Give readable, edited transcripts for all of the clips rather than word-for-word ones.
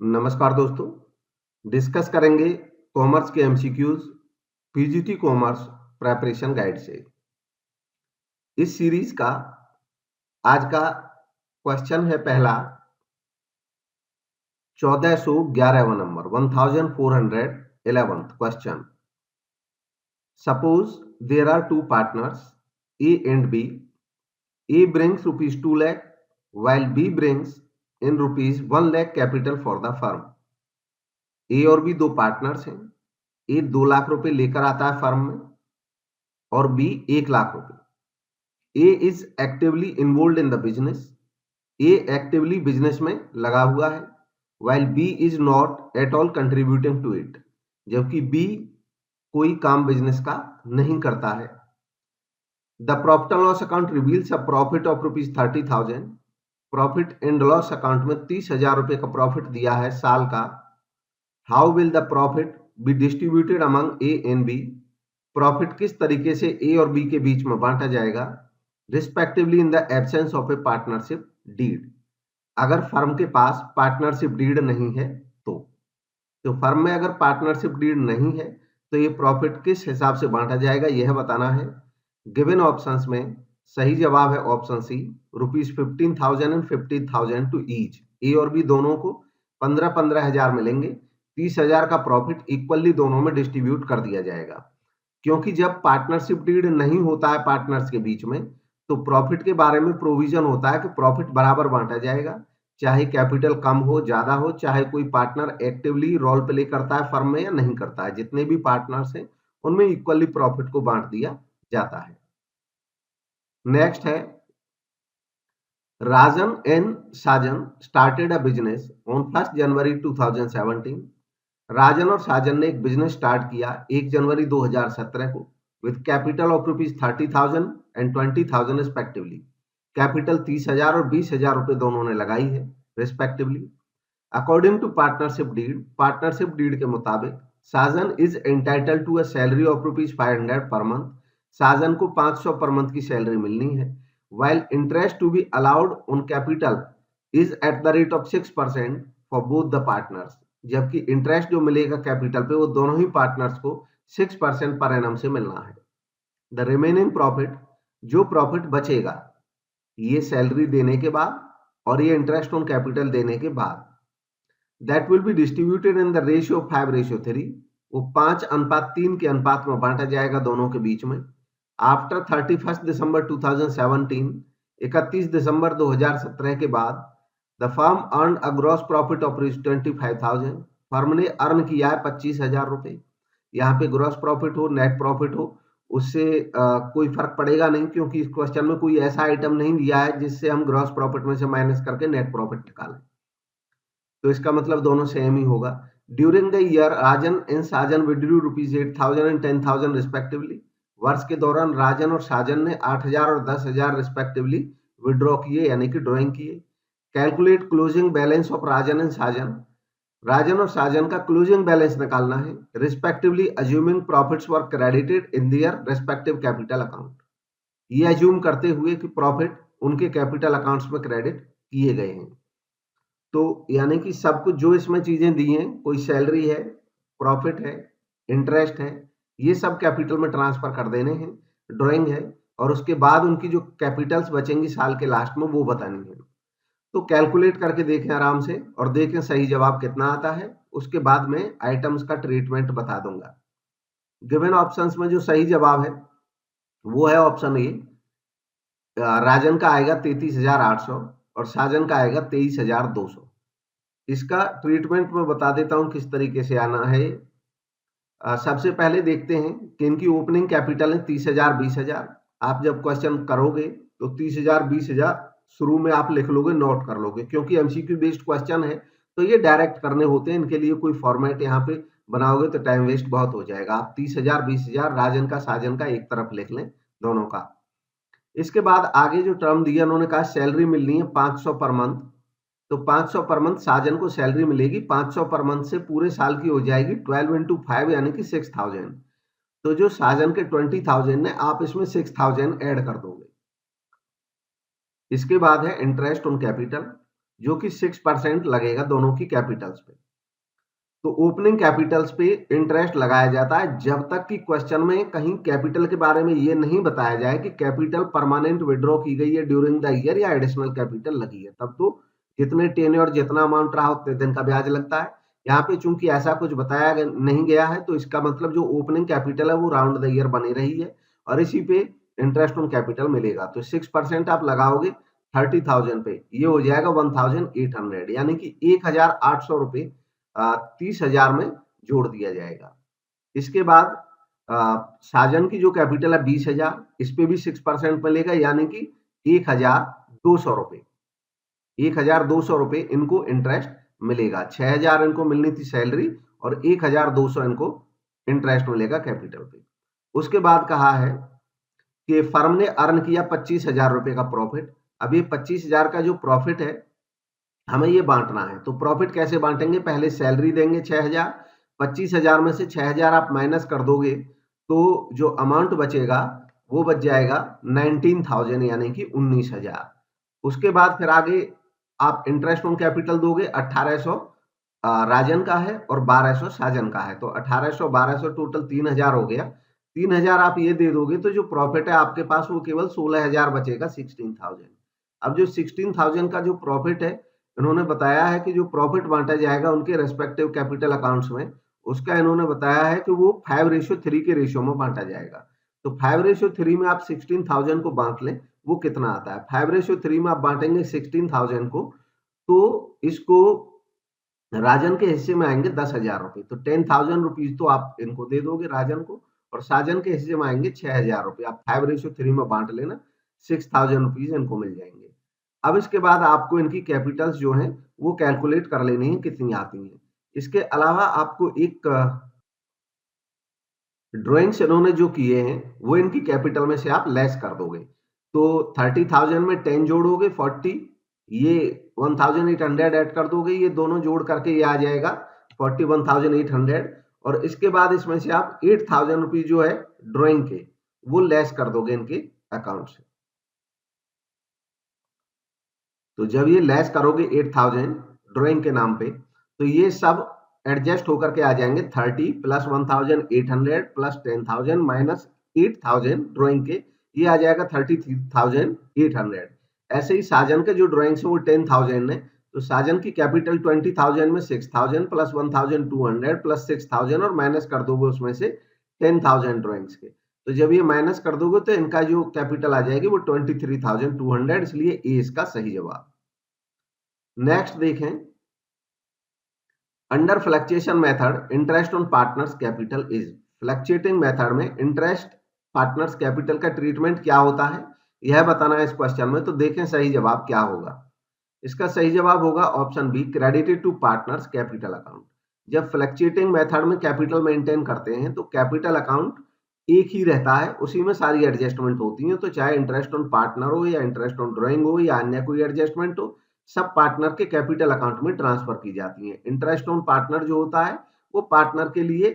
नमस्कार दोस्तों, डिस्कस करेंगे कॉमर्स के MCQs PGT commerce preparation guide से। इस सीरीज का आज का क्वेश्चन है पहला 1411वां नंबर 1411th question. Suppose there are two partners A and B. A brings rupees 2 lakh while B brings in rupees 1 lakh capital for the firm. A और B दो पार्टनर्स हैं। ए 2 लाख रुपए लेकर आता है फर्म में और बी 1 लाख रुपए। A is actively involve in the business. A actively business में लगा हुआ है, while B is not at all contributing to it, जबकि बी कोई काम बिजनेस का नहीं करता है। The profit and loss account reveals a profit of rupees 30,000। Profit and loss account में 30,000 रुपए का प्रॉफिट दिया है साल का। How will the profit be distributed among A and B. Profit किस तरीके से ए और बी के बीच में बांटा जाएगा, respectively in the absence of a partnership deed. अगर फर्म के पास पार्टनरशिप डीड नहीं है तो फर्म में अगर पार्टनरशिप डीड नहीं है तो ये प्रॉफिट किस हिसाब से बांटा जाएगा यह बताना है। गिवन ऑप्शंस में सही जवाब है option C, rupees 15,000 and 50,000 to each. A और बी दोनों को 15-15 हजार मिलेंगे। 30,000 का प्रॉफिट इक्वली दोनों में डिस्ट्रीब्यूट कर दिया जाएगा, क्योंकि जब पार्टनरशिप डीड नहीं होता है पार्टनर्स के बीच में तो प्रॉफिट के बारे में प्रोविजन होता है कि प्रॉफिट बराबर बांटा जाएगा, चाहे कैपिटल कम हो ज्यादा हो, चाहे कोई पार्टनर एक्टिवली रोल प्ले करता है फर्म में या नहीं करता है। जितने भी पार्टनर्स हैं उनमें इक्वली प्रॉफिट को बांट दिया जाता है। नेक्स्ट है, Rajan and Sajan started a business on 1 जनवरी 2017। राजन और साजन ने एक बिजनेस स्टार्ट किया 1 जनवरी 2017 को with capital of rupees 30,000 and 20,000 respectively. Capital 30,000 और 20,000 रुपए दोनों ने लगाई है respectively. According to partnership deed के मुताबिक Sajan is entitled to a salary of rupees 500 per month. साजन को 500 पर मंथ की सैलरी मिलनी है। While interest to be allowed on capital is at the rate of 6% for both the partners. जबकि interest जो मिलेगा capital पे वो दोनों ही पार्टनर्स को 6% पर एनम से मिलना है। द रिमेनिंग प्रॉफिट, जो प्रॉफिट बचेगा ये सैलरी देने के बाद और ये इंटरेस्ट ऑन कैपिटल देने के बाद, that will be distributed in the ratio 5:3। वो 5:3 के अनुपात में बांटा जाएगा दोनों के बीच में। आफ्टर 31 दिसंबर 2017, 31 दिसंबर 2017 के बाद the firm earn a gross profit of 25,000। Firm ने अर्न किया है 25,000 रुपए। यहाँ पे ग्रॉस प्रॉफिट हो नेट प्रॉफिट हो उससे कोई फर्क पड़ेगा नहीं, क्योंकि इस क्वेश्चन में कोई ऐसा आइटम नहीं दिया है जिससे हम ग्रॉस प्रॉफिट में से माइनस करके नेट प्रॉफिट निकालें, तो इसका मतलब दोनों सेम ही होगा। During the year Rajan and Sajan withdrew rupees 8,000 and 10,000 respectively. वर्ष के दौरान राजन और साजन ने 8,000 और 10,000 रिस्पेक्टिवली विड्रॉ किए यानी कि ड्रॉइंग किए। Calculate closing balance of Rajan and Sajan. Rajan और साजन का क्लोजिंग बैलेंस निकालना है respectively assuming profits were credited in their respective capital account. ये अज्यूम करते हुए कि प्रॉफिट उनके कैपिटल अकाउंट्स में क्रेडिट किए गए हैं। तो यानी कि सब कुछ जो इसमें चीजें दी हैं, कोई सैलरी है, प्रॉफिट है, इंटरेस्ट है, ये सब कैपिटल में ट्रांसफर कर देने हैं, ड्राइंग है, और उसके बाद उनकी जो कैपिटल्स बचेंगी साल के लास्ट में वो बतानी है। तो कैलकुलेट करके देखें आराम से और देखें सही जवाब कितना आता है, उसके बाद में आइटम्स का ट्रीटमेंट बता दूंगा। गिवन ऑप्शंस में जो सही जवाब है वो है ऑप्शन ए। राजन का आएगा 33,800 और साजन का आएगा 23,200। इसका ट्रीटमेंट में बता देता हूं किस तरीके से आना है। सबसे पहले देखते हैं कि इनकी ओपनिंग कैपिटल है 30,000 20,000। आप जब क्वेश्चन करोगे तो 30,000 20,000 शुरू में आप लिख लोगे, नोट कर लोगे, क्योंकि एमसीक्यू बेस्ड क्वेश्चन है तो ये डायरेक्ट करने होते हैं। इनके लिए कोई फॉर्मेट यहाँ पे बनाओगे तो टाइम वेस्ट बहुत हो जाएगा। आप 30,000 20,000 राजन का साजन का एक तरफ लिख लें दोनों का। इसके बाद आगे जो टर्म दिया उन्होंने कहा सैलरी मिलनी है 500 पर मंथ। तो 500 पर मंथ साजन को सैलरी मिलेगी 500 पर मंथ से पूरे साल की हो जाएगी 12 into 5 यानी कि 6,000। तो जो साजन के 20,000 है आप इसमें 6,000 ऐड कर दोगे। इसके बाद है इंटरेस्ट ऑन कैपिटल। जो कि 6% लगेगा दोनों की कैपिटल्स पे। तो ओपनिंग कैपिटल्स पे इंटरेस्ट लगाया जाता है जब तक कि क्वेश्चन में कहीं कैपिटल के बारे में ये नहीं बताया जाए कि कैपिटल परमानेंट विड्रॉ की गई है ड्यूरिंग द ईयर या एडिशनल कैपिटल लगी है, तब तो जितने टेन्योर जितना अमाउंट रहा उतने दिन का ब्याज लगता है। यहाँ पे चूंकि ऐसा कुछ बताया नहीं गया है तो इसका मतलब जो ओपनिंग कैपिटल है वो राउंड द ईयर बनी रही है और इसी पे इंटरेस्ट ऑन कैपिटल मिलेगा। तो 6% आप लगाओगे 30,000 पे, ये हो जाएगा 1,800, यानी कि 1,800 रुपए 30,000 में जोड़ दिया जाएगा। इसके बाद साजन की जो कैपिटल है 20,000, इस पे भी 6% मिलेगा, यानी कि 1,200 रुपए 1,200 रुपए इनको इंटरेस्ट मिलेगा। 6,000 इनको मिलनी थी सैलरी और 1,200 इनको इंटरेस्ट मिलेगा कैपिटल पे। उसके बाद कहा है कि फर्म ने अर्न किया 25,000 रुपए का प्रॉफिट। अब ये 25,000 का जो प्रॉफिट है हमें ये बांटना है। तो प्रॉफिट कैसे बांटेंगे, पहले सैलरी देंगे 6,000, 25,000 में से 6,000 आप माइनस कर दोगे तो जो अमाउंट बचेगा वो बच जाएगा 19,000, यानी कि 19,000। उसके बाद फिर आगे आप इंटरेस्ट ऑन कैपिटल दोगे 1,800 राजन का है और 1,200 साजन का है, तो 1,800 1,200 टोटल 3,000 हो गया। 3,000 आप ये दे दोगे तो जो प्रॉफिट है आपके पास वो केवल 16,000 बचेगा, 16,000। अब जो 16,000 का जो प्रॉफिट है इन्होंने बताया है कि जो प्रॉफिट बांटा जाएगा उनके रेस्पेक्टिव कैपिटल अकाउंट्स में, उसका इन्होंने बताया है कि वो 5:3 के रेशियो में बांटा जाएगा। तो 5:3 में आप 16,000 को बांट लें, वो कितना आता है। 5:3 में आप बांटेंगे 16,000 को तो इसको राजन के हिस्से में आएंगे 10,000 रुपए, तो 10,000 रुपीज तो आप इनको दे दोगे राजन को, और साजन के हिस्से में आएंगे 6,000 रुपए। आप 5:3 में बांट लेना, 6,000 रुपीज इनको मिल जाएंगे। अब इसके बाद आपको इनकी कैपिटल्स जो हैं वो कैलकुलेट कर लेनी है कितनी आती हैं। इसके अलावा आपको एक ड्राइंग्स इन्होंने जो किए हैं वो इनकी कैपिटल में से आप लेस कर दोगे। तो 30,000 में 10 जोड़ोगे 40, ये 1,800 ऐड कर दोगे, ये दोनों जोड़ करके ये आ जाएगा 41,800, और इसके बाद इसमें से आप 8,000 रुपीज जो है ड्राइंग के वो लेस कर दोगे इनके अकाउंट से। तो जब ये लेस करोगे 8,000 ड्राइंग के नाम पे तो ये सब एडजस्ट होकर के आ जाएंगे 30 प्लस 1,800 प्लस 10,000 माइनस 8,000 ड्राइंग के, ये आ जाएगा 33,800। ऐसे ही साजन के जो ड्राइंग्स है वो 10,000 है, तो साजन की कैपिटल 20,000 में 6,000 प्लस 1,200 प्लस 6,000 और माइनस कर दोगे उसमें से 10,000 ड्राइंग्स के। तो जब ये माइनस कर दोगे तो इनका जो कैपिटल आ जाएगी वो 23,200, इसलिए ए इसका सही जवाब। नेक्स्ट देखें, under fluctuation method interest on partners capital is. Fluctuating method में इंटरेस्ट पार्टनर्स कैपिटल का ट्रीटमेंट क्या होता है यह बताना है इस क्वेश्चन में। तो देखें सही जवाब क्या होगा। इसका सही जवाब होगा option B, credited to partners capital account. जब फ्लक्चुएटिंग मेथड में कैपिटल मेंटेन करते हैं तो कैपिटल अकाउंट एक ही रहता है, उसी में सारी एडजस्टमेंट होती है। तो चाहे इंटरेस्ट ऑन पार्टनर हो या इंटरेस्ट ऑन ड्राइंग हो या अन्य कोई एडजस्टमेंट हो, सब पार्टनर के कैपिटल अकाउंट में ट्रांसफर की जाती है। इंटरेस्ट ऑन पार्टनर जो होता है वो पार्टनर के लिए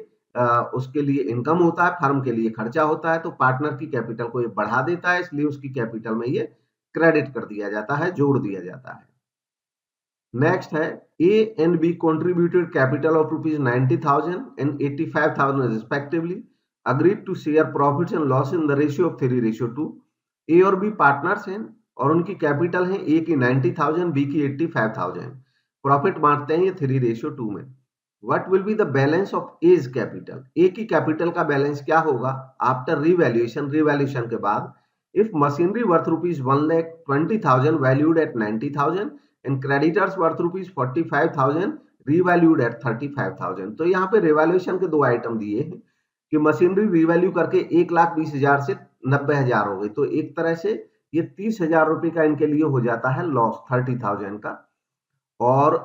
उसके लिए इनकम होता है, फर्म के लिए खर्चा होता है, तो पार्टनर की कैपिटल को ये बढ़ा देता है, इसलिए उसकी कैपिटल में ये क्रेडिट कर दिया जाता है, जोड़ दिया जाता है। नेक्स्ट है, A and B contributed capital of ₹90,000 and 85,000 respectively, agreed to share profits and loss in the ratio of 3:2। A और बी पार्टनर्स हैं और उनकी कैपिटल है, ए की 90,000, बी की 85,000। प्रॉफिट बांटते हैं ये 3:2 में। What will be the balance of A's capital. A की कैपिटल का बैलेंस क्या होगा आफ्टर रिवैल्यूएशन, रिवैल्यूएशन के बाद। If machinery worth ₹1,20,000 valued at 90,000 and creditors worth ₹45,000 revalued at 35,000। तो यहाँ पे रिवैल्यूएशन के दो आइटम दिए हैं कि मशीनरी रिवैल्यू करके 1,20,000 से 90,000 हो गई, तो एक तरह से ये 30,000 रुपए का इनके लिए हो जाता है लॉस 30,000 का। और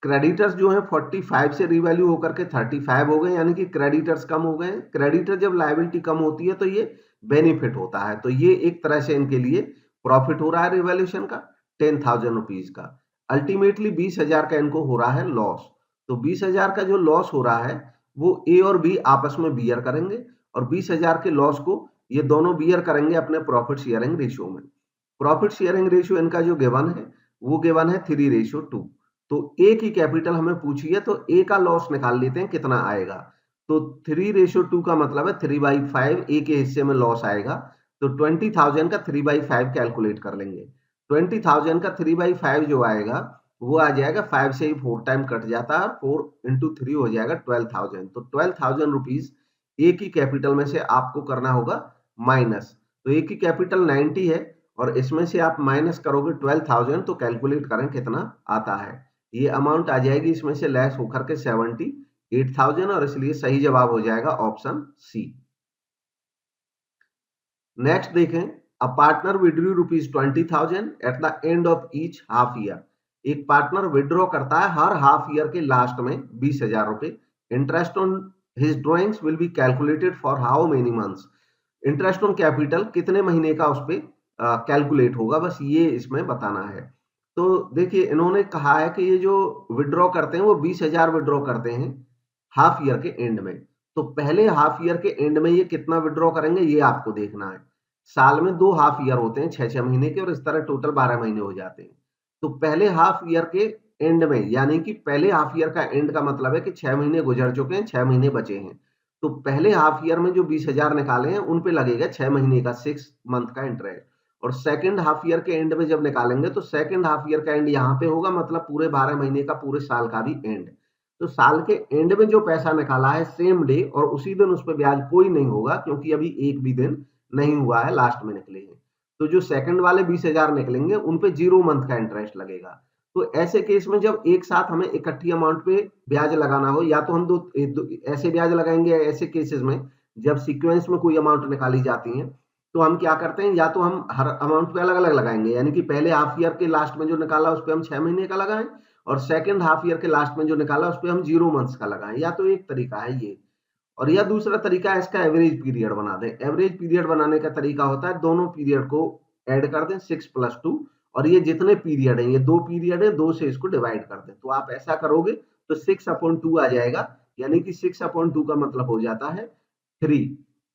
क्रेडिटर्स जो है 45 से रिवैल्यू होकर के 35 हो गए, यानी कि क्रेडिटर्स कम हो गए। क्रेडिटर जब लायबिलिटी कम होती है तो ये बेनिफिट होता है, तो ये एक तरह से इनके लिए प्रॉफिट हो रहा है रिवैल्यूएशन का 10,000 रुपीज का। अल्टीमेटली 20,000 का इनको हो रहा है लॉस। तो 20,000 का जो लॉस हो रहा है वो ए और बी आपस में बियर करेंगे, और 20,000 के लॉस को ये दोनों बियर करेंगे अपने प्रॉफिट शेयरिंग रेशियो में। प्रॉफिट शेयरिंग रेशियो इनका जो गिवन है वो गिवन है 3:2। तो ए की कैपिटल हमें पूछी है, तो ए का लॉस निकाल लेते हैं कितना आएगा। तो 3:2 का मतलब है 3/5 ए के हिस्से में लॉस आएगा। तो 20,000 का 3/5 कैलकुलेट कर लेंगे। 20,000 का 3/5 जो आएगा वो आ जाएगा, 5 से ही 4 टाइम कट जाता है, 4 इंटू 3 हो जाएगा 12,000। तो 12,000 रुपीज ए की कैपिटल में से आपको करना होगा माइनस। तो ए की कैपिटल 90 है और इसमें से आप माइनस करोगे 12,000, तो कैलकुलेट करें कितना आता है। ये अमाउंट आ जाएगी इसमें से लेस होकर के 78,000, और इसलिए सही जवाब हो जाएगा ऑप्शन सी। नेक्स्ट देखें, a partner withdrew ₹20,000 at the end of each half year. एक पार्टनर विड्रॉ करता है हर हाफ ईयर के लास्ट में 20,000 रुपए। Interest on his drawings will be calculated for how many months. Interest on capital कितने महीने का उस पर कैलकुलेट होगा, बस ये इसमें बताना है। तो देखिए, इन्होंने कहा है कि ये जो विड्रॉ करते हैं वो 20,000 विड्रॉ करते हैं हाफ ईयर के एंड में। तो पहले हाफ ईयर के एंड में ये कितना विड्रॉ करेंगे ये आपको देखना है। साल में 2 हाफ ईयर होते हैं 6-6 महीने के, और इस तरह टोटल 12 महीने हो जाते हैं। तो पहले हाफ ईयर के एंड में, यानी कि पहले हाफ ईयर का एंड का मतलब है कि 6 महीने गुजर चुके हैं, 6 महीने बचे हैं। तो पहले हाफ ईयर में जो 20,000 निकाले हैं उन पे लगेगा 6 महीने का 6 मंथ का इंटरेस्ट। और सेकंड हाफ ईयर के एंड में जब निकालेंगे तो सेकंड हाफ ईयर का एंड यहाँ पे होगा, मतलब पूरे 12 महीने का, पूरे साल का भी एंड। तो साल के एंड में जो पैसा निकाला है सेम डे और उसी दिन उस पर ब्याज कोई नहीं होगा, क्योंकि अभी एक भी दिन नहीं हुआ है, लास्ट में निकले हैं। तो जो सेकंड वाले 20,000 निकलेंगे उन पे 0 मंथ का इंटरेस्ट लगेगा। तो ऐसे केस में जब एक साथ हमें इकट्ठी अमाउंट पे ब्याज लगाना हो, या तो हम दो ऐसे ब्याज लगाएंगे, ऐसे केसेस में जब सीक्वेंस में कोई अमाउंट निकाली जाती है तो हम क्या करते हैं, या तो हम हर अमाउंट पे अलग अलग लगाएंगे, यानी कि पहले हाफ ईयर के लास्ट में जो निकाला उस पर हम 6 महीने का लगाएं, और सेकंड हाफ ईयर के लास्ट में जो निकाला उस पर हम 0 मंथ्स का लगाएं। या तो एक तरीका है ये, और या दूसरा तरीका है इसका एवरेज पीरियड बना दें। एवरेज पीरियड बनाने का तरीका होता है दोनों पीरियड को ऐड कर दें 6 + 2, और ये जितने पीरियड है, ये 2 पीरियड है, 2 से इसको डिवाइड कर दें। तो आप ऐसा करोगे तो 6/2 आ जाएगा, यानी कि 6/2 का मतलब हो जाता है 3।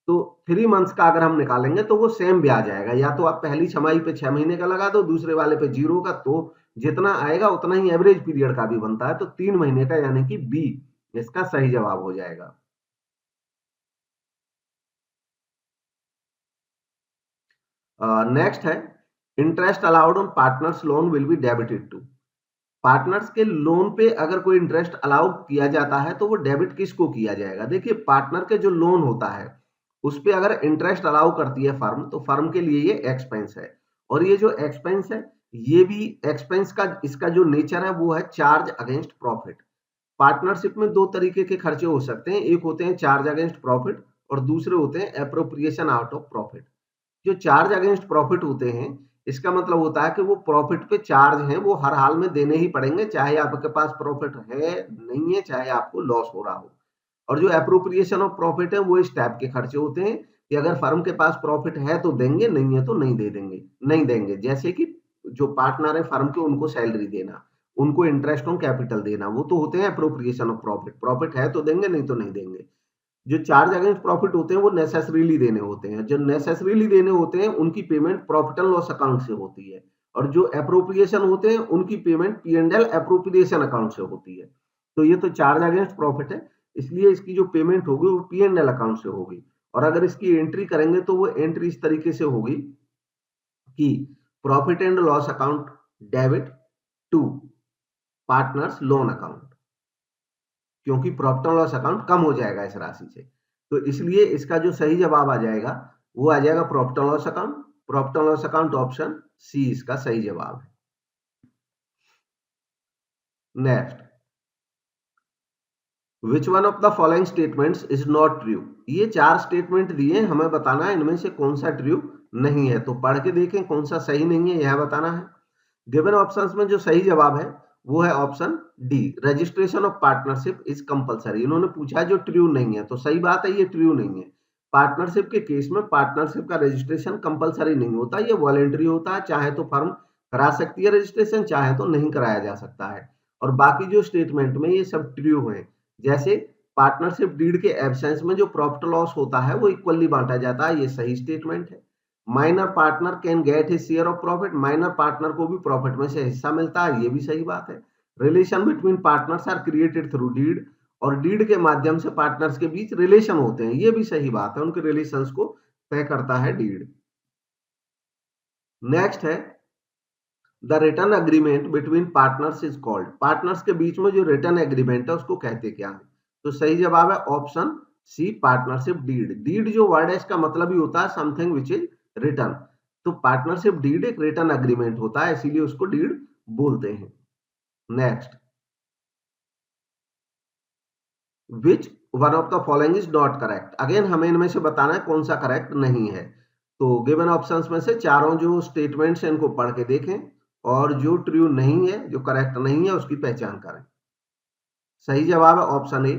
तो 3 मंथ्स का अगर हम निकालेंगे तो वो सेम ब्याज आएगा। या तो आप पहली छमाही पे 6 महीने का लगा दो, दूसरे वाले पे 0 का, तो जितना आएगा उतना ही एवरेज पीरियड का भी बनता है। तो 3 महीने का, यानी कि बी इसका सही जवाब हो जाएगा। नेक्स्ट है, interest allowed on partners loan will be debited to. Partners के लोन पे अगर कोई इंटरेस्ट अलाउ किया जाता है तो वो डेबिट किसको किया जाएगा। देखिए, पार्टनर के जो लोन होता है उस पे अगर इंटरेस्ट अलाउ करती है फर्म, तो फर्म के लिए ये एक्सपेंस है। और ये जो एक्सपेंस है, ये भी एक्सपेंस का, इसका जो नेचर है वो है चार्ज अगेंस्ट प्रॉफिट। पार्टनरशिप में 2 तरीके के खर्चे हो सकते हैं, एक होते हैं चार्ज अगेंस्ट प्रॉफिट और दूसरे होते हैं एप्रोप्रिएशन आउट ऑफ प्रॉफिट। जो चार्ज अगेंस्ट प्रॉफिट होते हैं, इसका मतलब होता है कि वो प्रॉफिट पे चार्ज हैं, वो हर हाल में देने ही पड़ेंगे, चाहे आपके पास प्रॉफिट है नहीं है, चाहे आपको लॉस हो रहा हो। और जो एप्रोप्रिएशन ऑफ प्रॉफिट है वो इस टाइप के खर्चे होते हैं कि अगर फर्म के पास प्रॉफिट है तो देंगे, नहीं है तो नहीं देंगे। जैसे कि जो पार्टनर है फर्म के, उनको सैलरी देना, उनको इंटरेस्ट ऑन कैपिटल देना, वो तो होते हैं एप्रोप्रिएशन ऑफ प्रॉफिट। प्रॉफिट है तो देंगे, नहीं तो नहीं देंगे। जो चार्ज अगेंस्ट प्रॉफिट होते हैं वो नेसेसरीली देने होते हैं। जो नेसेसरीली देने होते हैं उनकी payment profit and loss account से होती है, और जो एप्रोप्रिएशन होते हैं उनकी पेमेंट P&L एप्रोप्रिएशन अकाउंट से होती है। तो ये तो चार्ज अगेंस्ट प्रॉफिट है, इसलिए इसकी जो पेमेंट होगी वो P&L अकाउंट से होगी। और अगर इसकी एंट्री करेंगे तो वो एंट्री इस तरीके से होगी कि profit and loss account debit to partners loan account, क्योंकि प्रॉफिट एंड लॉस अकाउंट कम हो जाएगा इस राशि से। तो इसलिए इसका जो सही जवाब आ जाएगा वो आ जाएगा profit and loss account. Profit and loss account option C इसका सही जवाब है। Next, which one of the following statements is not true. ये 4 स्टेटमेंट दिए, हमें बताना है इनमें से कौन सा ट्रू नहीं है। तो पढ़ के देखें कौन सा सही नहीं है, यह बताना है। गिवन ऑप्शंस में जो सही जवाब है वो है option D, registration of partnership is compulsory. इन्होंने पूछा जो ट्रू नहीं है, तो सही बात है, ये ट्रू नहीं है। पार्टनरशिप के केस में पार्टनरशिप का रजिस्ट्रेशन कंपलसरी नहीं होता, ये वॉलेंटरी होता है। चाहे तो फर्म करा सकती है रजिस्ट्रेशन, चाहे तो नहीं कराया जा सकता है। और बाकी जो स्टेटमेंट में ये सब ट्रू है, जैसे पार्टनरशिप डीड के एब्सेंस में जो प्रॉफिट लॉस होता है वो इक्वली बांटा जाता है, ये सही स्टेटमेंट है। Minor partner can get his share of profit, minor partner को भी प्रॉफिट में से हिस्सा मिलता है, ये भी सही बात है। Relation between partners are created through deed, और डीड के माध्यम से पार्टनर्स के बीच रिलेशन होते हैं, ये भी सही बात है, उनके रिलेशंस को तय करता है डीड। नेक्स्ट है the return agreement between partners is called, partners के बीच में जो रिटर्न एग्रीमेंट है उसको कहते क्या है? तो सही जवाब है option C, partnership deed. Deed जो वर्ड है इसका मतलब ही होता है समथिंग विच इज रिटर्न, तो पार्टनरशिप डीड एक रिटर्न एग्रीमेंट होता है, इसीलिए उसको डीड बोलते हैं। Next, which one of the following is not correct, again हमें इनमें से बताना है कौन सा करेक्ट नहीं है। तो गिवन ऑप्शंस में से चारों जो स्टेटमेंट्स हैं इनको पढ़ के देखें, और जो ट्रू नहीं है, जो करेक्ट नहीं है, उसकी पहचान करें। सही जवाब है option A,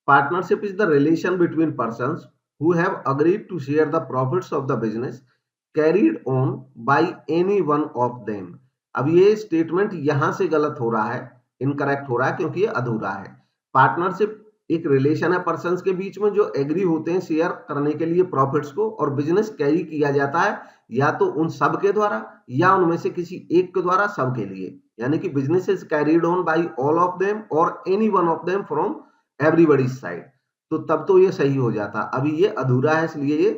partnership is the relation between persons who have agreed to share the profits of the business carried on by any one of them. अब ये स्टेटमेंट यहां से गलत हो रहा है, इनकरेक्ट हो रहा है, क्योंकि ये अधूरा है। पार्टनरशिप एक रिलेशन है पर्संस के बीच में जो एग्री होते हैं शेयर करने के लिए प्रॉफिट्स को, और बिजनेस कैरी किया जाता है या तो उन सब के द्वारा या उनमें से किसी एक के द्वारा सबके लिए, यानी कि business is carried on by all of them और any one of them from everybody's side, तो तब तो ये सही हो जाता। अभी ये अधूरा है, इसलिए ये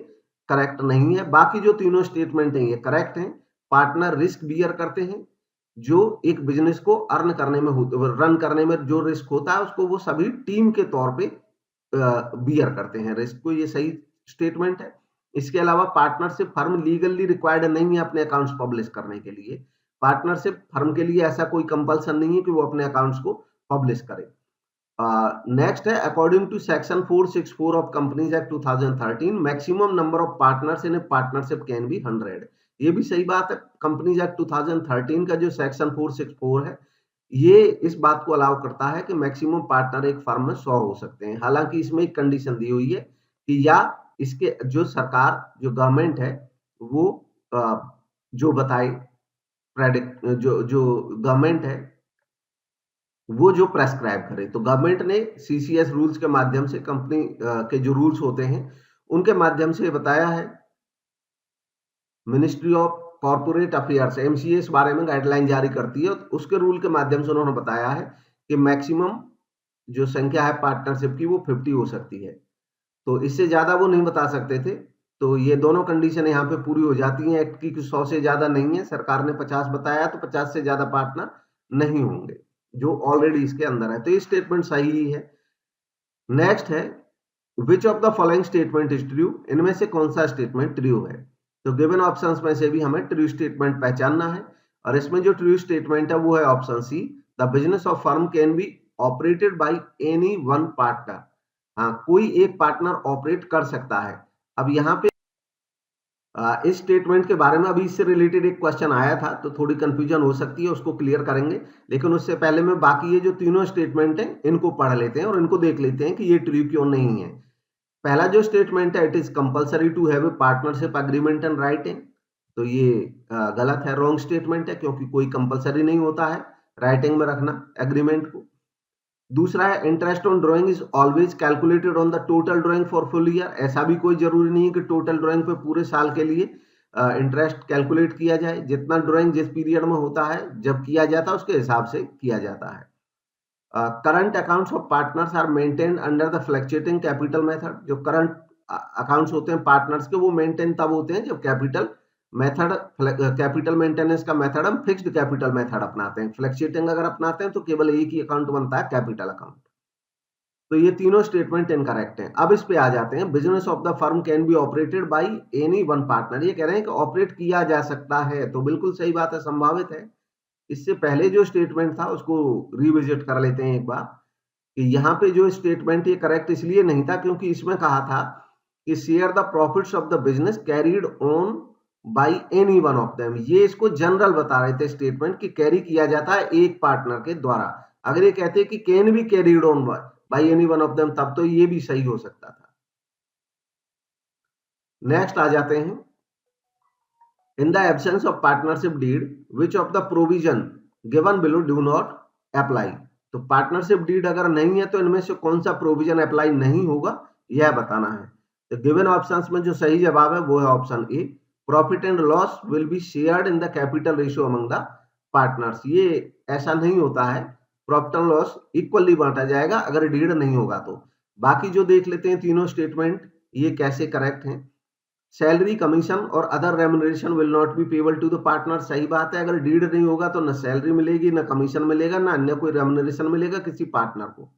करेक्ट नहीं है। बाकी जो तीनों स्टेटमेंट हैं ये करेक्ट हैं। पार्टनर रिस्क बियर करते हैं, जो एक बिजनेस को अर्न करने में रन करने में जो रिस्क होता है उसको वो सभी टीम के तौर पे बियर करते हैं रिस्क को, ये सही स्टेटमेंट है। इसके अलावा पार्टनरशिप फर्म लीगली रिक्वायर्ड नहीं है अपने अकाउंट्स पब्लिश करने के लिए, पार्टनरशिप फर्म के लिए ऐसा कोई कंपल्सन नहीं है कि वो अपने अकाउंट्स को पब्लिश करे। नेक्स्ट है, according to section 464 of companies act 2013 maximum number of partners in a partnership can be 100, ये भी सही बात है। कंपनीज एक्ट 2013 का जो सेक्शन 464 है ये इस बात को अलाउ करता है कि मैक्सिमम पार्टनर एक फर्म में 100 हो सकते हैं। हालांकि इसमें एक कंडीशन दी हुई है कि या इसके जो सरकार जो गवर्नमेंट है वो जो बताए प्रेडिक्ट जो गवर्नमेंट है वो जो प्रेस्क्राइब करे, तो गवर्नमेंट ने सीसीएस रूल्स के माध्यम से कंपनी के जो रूल्स होते हैं उनके माध्यम से बताया है। Ministry of corporate affairs MCA इस बारे में गाइडलाइन जारी करती है, उसके रूल के माध्यम से उन्होंने बताया है कि मैक्सिमम जो संख्या है पार्टनरशिप की वो 50 हो सकती है, तो इससे ज्यादा वो नहीं बता सकते थे। तो ये दोनों कंडीशन यहाँ पे पूरी हो जाती हैं एक्ट की, 100 से ज्यादा नहीं है, सरकार ने 50 बताया तो 50 से ज्यादा पार्टनर नहीं होंगे जो ऑलरेडी इसके अंदर है, तो ये स्टेटमेंट सही ही है। नेक्स्ट है, which of the following statement is true, इनमें से कौन सा स्टेटमेंट ट्रू है? तो गिवन ऑप्शंस में से भी हमें ट्रू स्टेटमेंट पहचानना है, और इसमें जो ट्रू स्टेटमेंट है वो है option C, the business of firm can be operated by any one partner. हाँ, कोई एक पार्टनर ऑपरेट कर सकता है। अब यहाँ पे इस स्टेटमेंट के बारे में अभी इससे रिलेटेड एक क्वेश्चन आया था, तो थोड़ी कंफ्यूजन हो सकती है, उसको क्लियर करेंगे। लेकिन उससे पहले में बाकी ये जो तीनों स्टेटमेंट हैं इनको पढ़ लेते हैं और इनको देख लेते हैं कि ये ट्रू क्यों नहीं है। पहला जो स्टेटमेंट है, it is compulsory to have a partnership agreement and writing, तो ये गलत है, रॉन्ग स्टेटमेंट है, क्योंकि कोई कंपल्सरी नहीं होता है राइटिंग में रखना एग्रीमेंट को। दूसरा है, interest on drawing is always calculated on the total drawing for full year, ऐसा भी कोई जरूरी नहीं है कि टोटल ड्राइंग पे पूरे साल के लिए इंटरेस्ट कैलकुलेट किया जाए। जितना ड्राइंग जिस पीरियड में होता है जब किया जाता है उसके हिसाब से किया जाता है। Current accounts of partners are maintained under the fluctuating capital method, जो करंट अकाउंट्स होते हैं पार्टनर्स के वो मेंटेन तब होते हैं जब कैपिटल मेथड, कैपिटल मेंटेनेंस का मेथड हम फिक्स्ड कैपिटल मेथड अपनाते हैं। फ्लक्चुएटिंग अगर अपनाते हैं तो केवल एक ही अकाउंट बनता है, कैपिटल अकाउंट। तो ये तीनों स्टेटमेंट इनकरेक्ट हैं। अब इस पे आ जाते हैं, business of the firm can be operated by any one partner, ये कह रहे हैं कि ऑपरेट किया जा सकता है, तो बिल्कुल सही बात है, संभावित है। इससे पहले जो स्टेटमेंट था उसको रिविजिट कर लेते हैं एक बार, कि यहाँ पे जो स्टेटमेंट ये करेक्ट इसलिए नहीं था क्योंकि इसमें कहा था कि share the profits of the business carried on by any one of them, ये इसको जनरल बता रहे थे स्टेटमेंट कि कैरी किया जाता है एक पार्टनर के द्वारा। अगर ये कहते कि can be carried on by any one of them, तब तो ये भी सही हो सकता था। नेक्स्ट आ जाते हैं, in the absence of partnership deed which of the provision given below do not apply, तो पार्टनरशिप डीड अगर नहीं है तो इनमें से कौन सा प्रोविजन अप्लाई नहीं होगा यह बताना है। तो गिवन ऑप्शंस में जो सही जवाब है वो है option A, profit and loss will be shared in the capital ratio among the partners. ये ऐसा नहीं होता है, प्रॉफिट एंड लॉस इक्वली बांटा जाएगा अगर डीड नहीं होगा तो। बाकी जो देख लेते हैं तीनों स्टेटमेंट ये कैसे करेक्ट हैं। सैलरी, कमीशन और other remuneration will not be payable to the partner. सही बात है, अगर डीड नहीं होगा तो न सैलरी मिलेगी, न कमीशन मिलेगा, न अन्य कोई रेम्युनरेशन मिलेगा किसी पार्टनर को।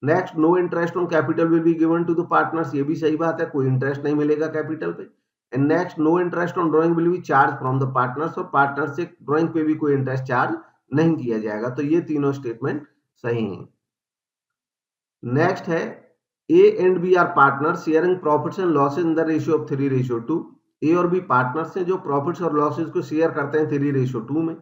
Next, no interest on capital will be given to the partners. ये भी सही बात है, कोई इंटरेस्ट नहीं मिलेगा कैपिटल पे। And next, no interest on drawing will be charge from the partners. और पार्टनर से ड्राइंग पे भी कोई इंटरेस्ट चार्ज नहीं किया जाएगा। तो ये तीनों स्टेटमेंट सही हैं। नेक्स्ट है, A and B are partner sharing profits and losses in the ratio of 3:2। A और बी पार्टनर्स हैं जो प्रॉफिट्स और लॉसेज को शेयर करते हैं 3:2 में।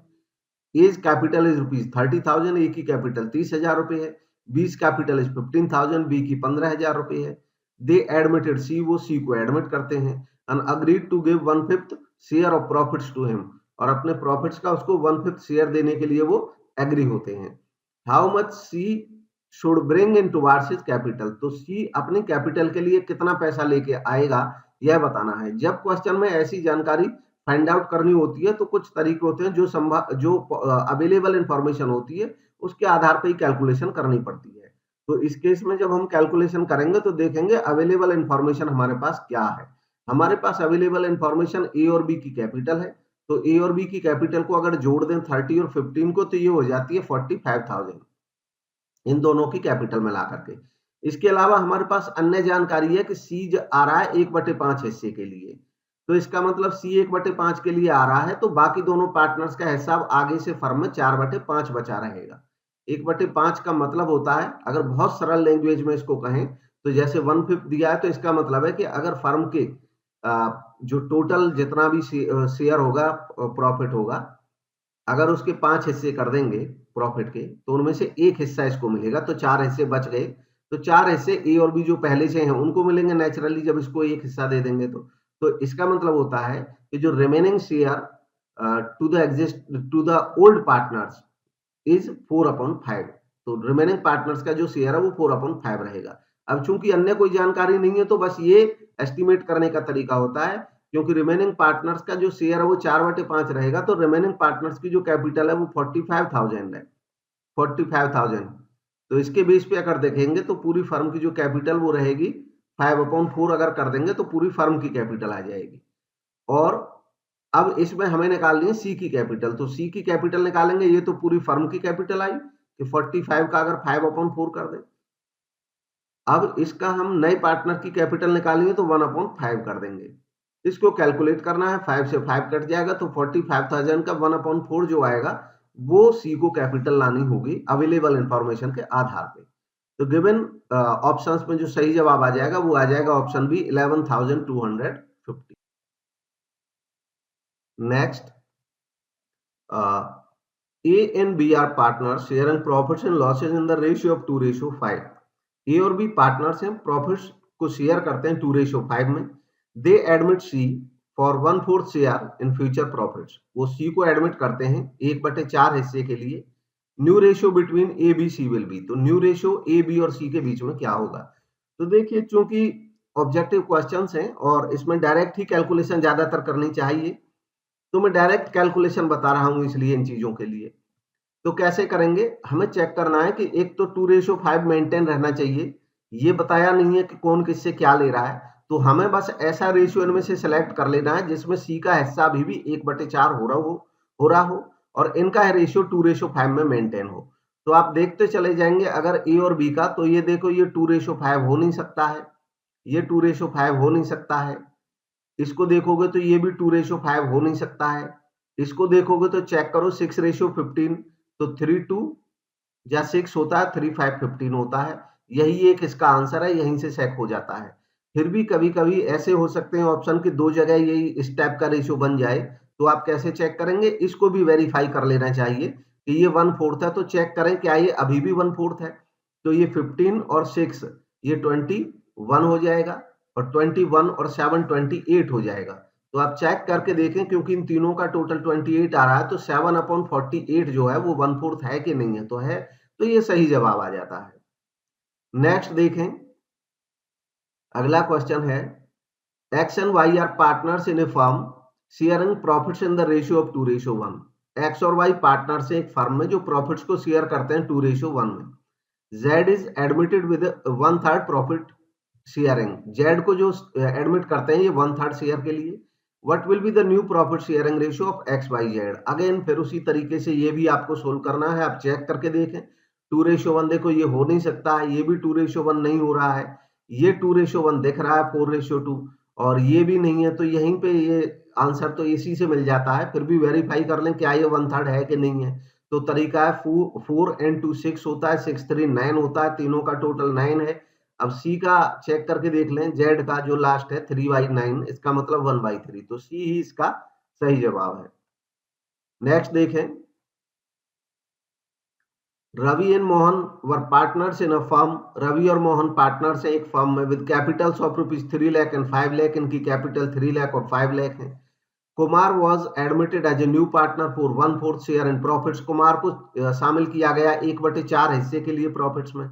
एज कैपिटल इज ₹30,000, ए की कैपिटल 30,000 रुपए है। बीज कैपिटल इज 15,000, बी की 15,000 रुपए है। दे एडमिटेड सी, वो सी को एडमिट करते हैं। And agreed to give 1/5 share of profits to him, और अपने प्रॉफिट्स का उसको 1/5 शेयर देने के लिए वो एग्री होते हैं। How much see should bring in towards his capital, तो सी अपने कैपिटल के लिए कितना पैसा लेके आएगा यह बताना है। जब क्वेश्चन में ऐसी जानकारी फाइंड आउट करनी होती है तो कुछ तरीके होते हैं जो अवेलेबल इंफॉर्मेशन होती है उसके आधार पर ही कैलकुलेशन करनी पड़ती है। तो इस केस में जब हम कैलकुलेशन करेंगे तो देखेंगे अवेलेबल इंफॉर्मेशन हमारे पास क्या है। हमारे पास अवेलेबल इंफॉर्मेशन ए और बी की कैपिटल है, तो ए और बी की कैपिटल को अगर जोड़ दें 30 और 15 को तो ये हो जाती है 45,000, इन दोनों की कैपिटल मिला करके। इसके अलावा हमारे पास अन्य जानकारी है कि सी आ रहा है 1/5 हिस्से के लिए, तो इसका मतलब सी 1/5 के लिए आ रहा है, तो बाकी दोनों पार्टनर्स का हिसाब आगे से फर्म में 4/5 बचा रहेगा। 1/5 का मतलब होता है, अगर बहुत सरल लैंग्वेज में इसको कहें तो जैसे 1/5 दिया है तो इसका मतलब है कि अगर फर्म के जो टोटल जितना भी शेयर होगा, प्रॉफिट होगा, अगर उसके 5 हिस्से कर देंगे प्रॉफिट के तो उनमें से एक हिस्सा इसको मिलेगा, तो 4 हिस्से बच गए। तो 4 हिस्से ए और बी जो पहले से हैं उनको मिलेंगे नेचुरली जब इसको एक हिस्सा दे देंगे तो इसका मतलब होता है कि जो remaining share to the old partners is 4/5। तो रिमेनिंग पार्टनर्स का जो शेयर है वो 4/5 रहेगा। अब चूंकि अन्य कोई जानकारी नहीं है तो बस ये एस्टिमेट करने का तरीका होता है, क्योंकि रिमेनिंग पार्टनर्स का जो शेयर है वो 4/5 रहेगा, तो रिमेनिंग पार्टनर्स की जो कैपिटल है वो 45,000 है। 45,000, तो इसके बेस पे अगर देखेंगे तो पूरी फर्म की जो कैपिटल वो रहेगी 5/4 अगर कर देंगे तो पूरी फर्म की कैपिटल आ जाएगी। और अब इसमें हमें निकालनी है सी की कैपिटल, तो सी की कैपिटल निकालेंगे, ये तो पूरी फर्म की कैपिटल आई कि 45 का अगर 5/4 कर दें। अब इसका हम नए पार्टनर की कैपिटल निकालेंगे तो 1/5 कर देंगे। इसको कैलकुलेट करना है, 5 से 5 कट जाएगा तो 45,000 का 1/4 जो आएगा वो सी को कैपिटल लानी होगी अवेलेबल इंफॉर्मेशन के आधार पे। तो गिवन ऑप्शंस में जो सही जवाब आ जाएगा वो आ जाएगा option B 11,250। Next, A and B are partners sharing profits and losses in the ratio of 2:5। A और बी पार्टनर्स हैं, प्रॉफिट्स को शेयर करते हैं 2:5 में। They admit C for 1/4 share in future profits, वो सी को एडमिट करते हैं 1/4 हिस्से के लिए। New ratio between A B C will be, तो न्यू रेशियो ए बी और सी के बीच में क्या होगा। तो देखिए, चूंकि ऑब्जेक्टिव क्वेश्चंस हैं और इसमें डायरेक्ट ही कैलकुलेशन ज्यादातर करनी चाहिए, तो मैं डायरेक्ट कैलकुलेशन बता रहा हूं इसलिए इन चीजों के लिए। तो कैसे करेंगे, हमें चेक करना है कि एक तो 2:5 मेंटेन रहना चाहिए, ये बताया नहीं है कि कौन किससे क्या ले रहा है, तो हमें बस ऐसा रेशियो इनमें से सिलेक्ट कर लेना है जिसमें सी का हिस्सा अभी भी 1/4 हो रहा हो और इनका रेशियो 2:5 में मेंटेन हो। तो आप देखते चले जाएंगे, अगर ए और बी का, तो ये देखो ये 2:5 हो नहीं सकता है, ये 2:5 हो नहीं सकता है। इसको देखोगे तो ये भी 2:5 हो नहीं सकता है। इसको देखोगे तो चेक करो 6:15, तो 3:2 या 6 होता है, 3:5 15 होता है। यही एक इसका आंसर है, यहीं से चेक हो जाता है। फिर भी कभी कभी ऐसे हो सकते हैं ऑप्शन की दो जगह यही इस टाइप का रेशियो बन जाए, तो आप कैसे चेक करेंगे, इसको भी वेरीफाई कर लेना चाहिए कि ये 1/4 है, तो चेक करें क्या ये अभी भी 1/4 है। तो ये 15 और 6 ये 21 हो जाएगा, और 21 और 7 28 हो जाएगा। तो आप चेक करके देखें, क्योंकि इन तीनों का टोटल 28 आ रहा है, तो 7/48 जो है वो 1/4 है कि नहीं है, तो है, तो ये सही जवाब आ जाता है। नेक्स्ट देखें, अगला क्वेश्चन है, X and Y are partners in a firm sharing profits in the ratio of 2:1. X और Y पार्टनर्स हैं एक फर्म में जो प्रॉफिट्स को शेयर करते हैं 2:1 में. Z is admitted with 1/3 profit sharing. Z को जो एडमिट करते हैं ये 1/3 शेयर के लिए. What will be the new profit sharing ratio of X, Y, Z? Again फिर उसी तरीके से ये भी आपको सोल्व करना है. आप चेक करके देखें. 2:1 देखो ये हो नहीं सकता है, ये भी 2:1 नहीं हो रहा है, ये 2:1 दिख रहा है 4:2 और ये भी नहीं है. तो यहीं पे ये आंसर तो इसी से मिल जाता है. फिर भी वेरीफाई कर लें क्या ये 1/3 है कि नहीं है. तो तरीका है 4 and 2 6 होता है, 6 3 9 होता है, तीनों का टोटल 9 है. अब सी का चेक करके देख लें. जेड का जो लास्ट है 3/9, इसका मतलब 1/3. तो सी ही इसका सही जवाब है. नेक्स्ट देखें. Ravi and Mohan were partners in a firm. Ravi और मोहन पार्टनर्स हैं एक फर्म में with capitals of ₹3 lakh and 5 lakh. इनकी कैपिटल 3 लाख और 5 लाख है. Kumar was admitted as a new partner for 1/4 share in profits. Kumar को शामिल किया गया 1/4 हिस्से के लिए प्रॉफिट्स में.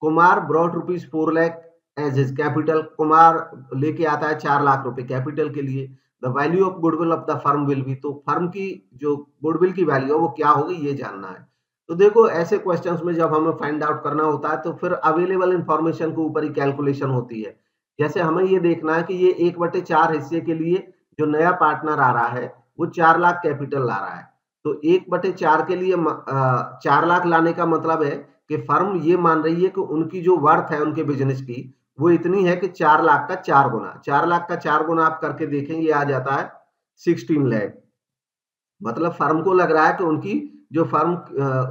Kumar brought ₹4 lakh as his capital. Kumar लेके आता है 4 लाख रुपए कैपिटल के लिए. The value of goodwill of the firm will be. तो फर्म की जो गुडविल की वैल्यू है वो क्या होगी ये जानना है. तो देखो ऐसे क्वेश्चंस में जब हमें फाइंड आउट करना होता है तो फिर अवेलेबल इंफॉर्मेशन के ऊपर ही कैलकुलेशन होती है. जैसे हमें ये देखना है कि ये 1/4 हिस्से के लिए जो नया पार्टनर आ रहा है वो 4 लाख कैपिटल ला रहा है. तो 1/4 के लिए 4 लाख लाने का मतलब है कि फर्म ये मान रही है कि उनकी जो वर्थ है उनके बिजनेस की वो इतनी है कि 4 लाख का 4 गुना. 4 लाख का 4 गुना आप करके देखें ये आ जाता है 16 लाख. मतलब फर्म को लग रहा है कि उनकी जो फर्म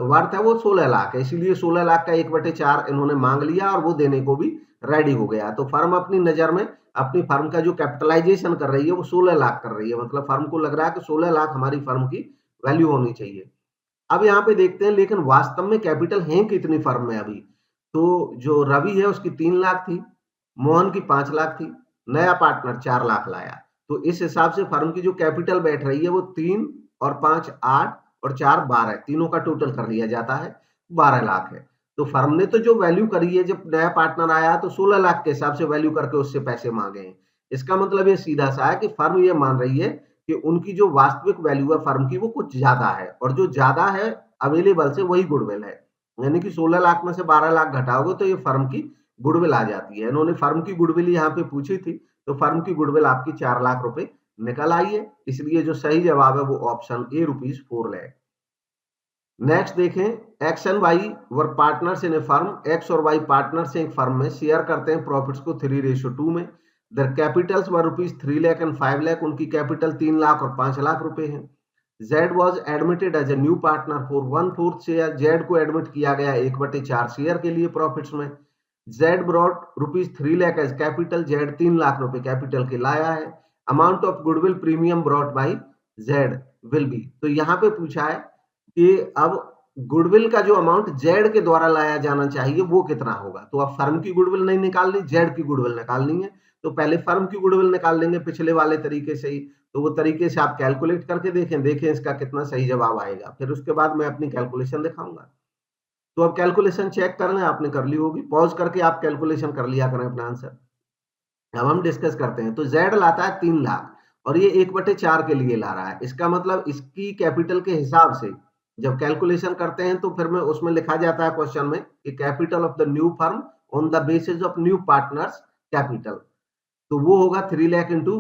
वर्थ है वो 16 लाख है, इसलिए 16 लाख का 1/4 इन्होंने मांग लिया और वो देने को भी रेडी हो गया. तो फर्म अपनी नजर में अपनी फर्म का जो कैपिटलाइजेशन कर रही है वो 16 लाख कर रही है. मतलब फर्म को लग रहा है कि 16 लाख हमारी फर्म की वैल्यू होनी चाहिए. अब यहाँ पे देखते हैं लेकिन वास्तव में कैपिटल है कितनी फर्म में अभी. तो जो रवि है उसकी 3 लाख थी, मोहन की 5 लाख थी, नया पार्टनर 4 लाख लाया. तो इस हिसाब से फर्म की जो कैपिटल बैठ रही है वो 3 और 5 8 और 4 12, तीनों का टोटल कर लिया जाता है 12 लाख है. तो फर्म ने तो जो वैल्यू करी है जब नया पार्टनर आया तो 16 लाख के हिसाब से वैल्यू करके उससे पैसे मांगे हैं. इसका मतलब ये सीधा सा है कि फर्म ये मान रही है कि उनकी जो वास्तविक वैल्यू है फर्म की वो कुछ ज्यादा है और जो ज्यादा है अवेलेबल से वही गुडविल है. यानी कि 16 लाख में से 12 लाख घटाओगे तो ये फर्म की गुडविल आ जाती है. इन्होंने फर्म की गुडविल यहाँ पे पूछी थी तो फर्म की गुडविल आपकी 4 लाख रुपए निकल आई है. इसलिए जो सही जवाब है वो ऑप्शन ए ₹4 लाख. नेक्स्ट देखें. X and Y were partners in a firm. X और वाई पार्टनर्स एक फर्म में शेयर करते हैं प्रॉफिट्स को 3:2 में. Their capitals were ₹3 lakh and 5 lakh. उनकी कैपिटल 3 लाख और 5 लाख रुपए है. Z was admitted as a new partner for 1/4 share. Z को एडमिट किया गया 1/4 शेयर के लिए प्रॉफिट्स में. Z brought ₹3 lakh as capital. Z 3 lakh रुपए कैपिटल के लाया है. Amount of goodwill premium brought by Z will be. तो यहाँ पे पूछा है कि अब गुडविल का जो अमाउंट जेड के द्वारा लाया जाना चाहिए वो कितना होगा. तो अब फर्म की गुडविल नहीं निकालनी, जेड की गुडविल निकालनी है. तो पहले फर्म की गुडविल निकाल लेंगे पिछले वाले तरीके से ही. तो वो तरीके से आप कैलकुलेट करके देखें इसका कितना सही जवाब आएगा. फिर उसके बाद मैं अपनी कैलकुलेशन दिखाऊंगा. तो अब कैलकुलेशन चेक कर लें. आपने कर ली होगी. पॉज करके आप कैलकुलेशन कर लिया करें अपना आंसर. अब हम डिस्कस करते हैं. तो जेड लाता है 3 लाख और ये 1/4 के लिए ला रहा है. इसका मतलब इसकी कैपिटल के हिसाब से जब कैलकुलेशन करते हैं तो फिर में उसमें लिखा जाता है क्वेश्चन में कि capital of the new firm on the basis of new partners capital. तो वो होगा 3 लाख इंटू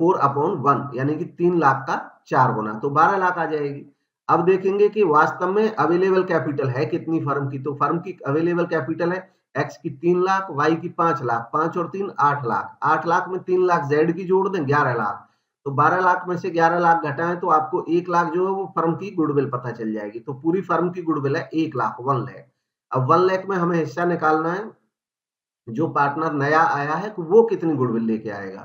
4/1 यानी कि 3 लाख का 4 गुना. तो 12 लाख आ जाएगी. अब देखेंगे कि वास्तव में अवेलेबल कैपिटल है कितनी फर्म की. तो फर्म की अवेलेबल कैपिटल है एक्स की 3 लाख, वाई की 5 लाख, 5 और 3 8 लाख. 8 लाख में 3 लाख जेड की जोड़ दें 11 लाख. तो 12 लाख में से 11 लाख घटाएं तो आपको 1 लाख जो है वो फर्म की गुडविल पता चल जाएगी. तो पूरी फर्म की गुडविल है 1 लाख, 1 लाख. अब 1 लाख में हमें हिस्सा निकालना है जो पार्टनर नया आया है तो वो कितनी गुडविल लेके आएगा.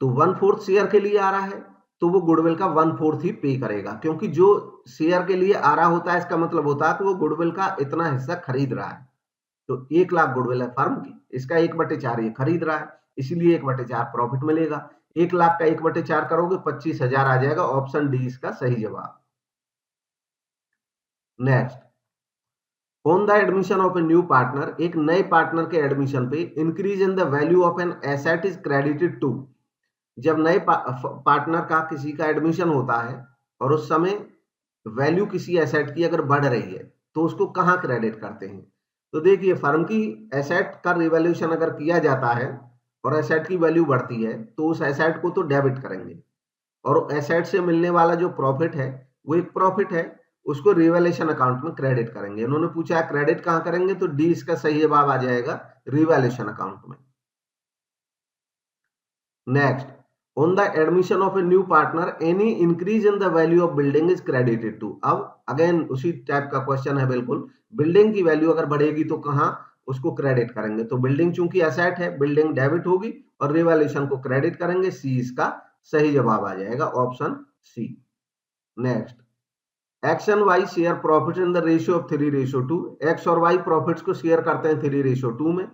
तो 1/4 शेयर के लिए आ रहा है तो वो गुडविल का 1/4 ही पे करेगा. क्योंकि जो शेयर के लिए आ रहा होता है इसका मतलब होता है कि वो गुडविल का इतना हिस्सा खरीद रहा है. तो 1 लाख गुडविल है फर्म की, इसका 1/4 ये खरीद रहा है, इसीलिए 1/4 प्रॉफिट मिलेगा. 1 लाख का 1/4 करोगे 25,000 आ जाएगा. ऑप्शन डी इसका सही जवाब. Next. On the admission of a new partner, एक नए पार्टनर के एडमिशन पे increase in the value of an asset is credited to. जब नए पार्टनर का किसी का एडमिशन होता है और उस समय वैल्यू किसी एसेट की अगर बढ़ रही है तो उसको कहाँ क्रेडिट करते हैं? तो देखिए, फर्म की एसेट का रिवैल्यूएशन अगर किया जाता है और एसेट की वैल्यू बढ़ती है तो उस एसेट को तो डेबिट करेंगे, और एसेट से मिलने वाला जो प्रॉफिट है वो एक प्रॉफिट है, उसको रिवैल्यूएशन अकाउंट में क्रेडिट करेंगे। उन्होंने पूछा है क्रेडिट कहाँ करेंगे, तो डी इसका सही जवाब आ जाएगा, रिवैल्यूएशन अकाउंट में। Next, on the admission of a new partner any increase in the value of building is credited to. अब अगेन उसी टाइप का क्वेश्चन है बिल्कुल, बिल्डिंग की वैल्यू अगर बढ़ेगी तो कहाँ उसको क्रेडिट करेंगे? तो बिल्डिंग चूंकि एसेट है, बिल्डिंग डेबिट होगी और रिवैल्यूएशन को क्रेडिट करेंगे, सी इसका सही जवाब आ जाएगा, option C. Next, X and Y share profit in the ratio of 3:2। X और वाई प्रॉफिट्स को शेयर करते हैं 3:2 में।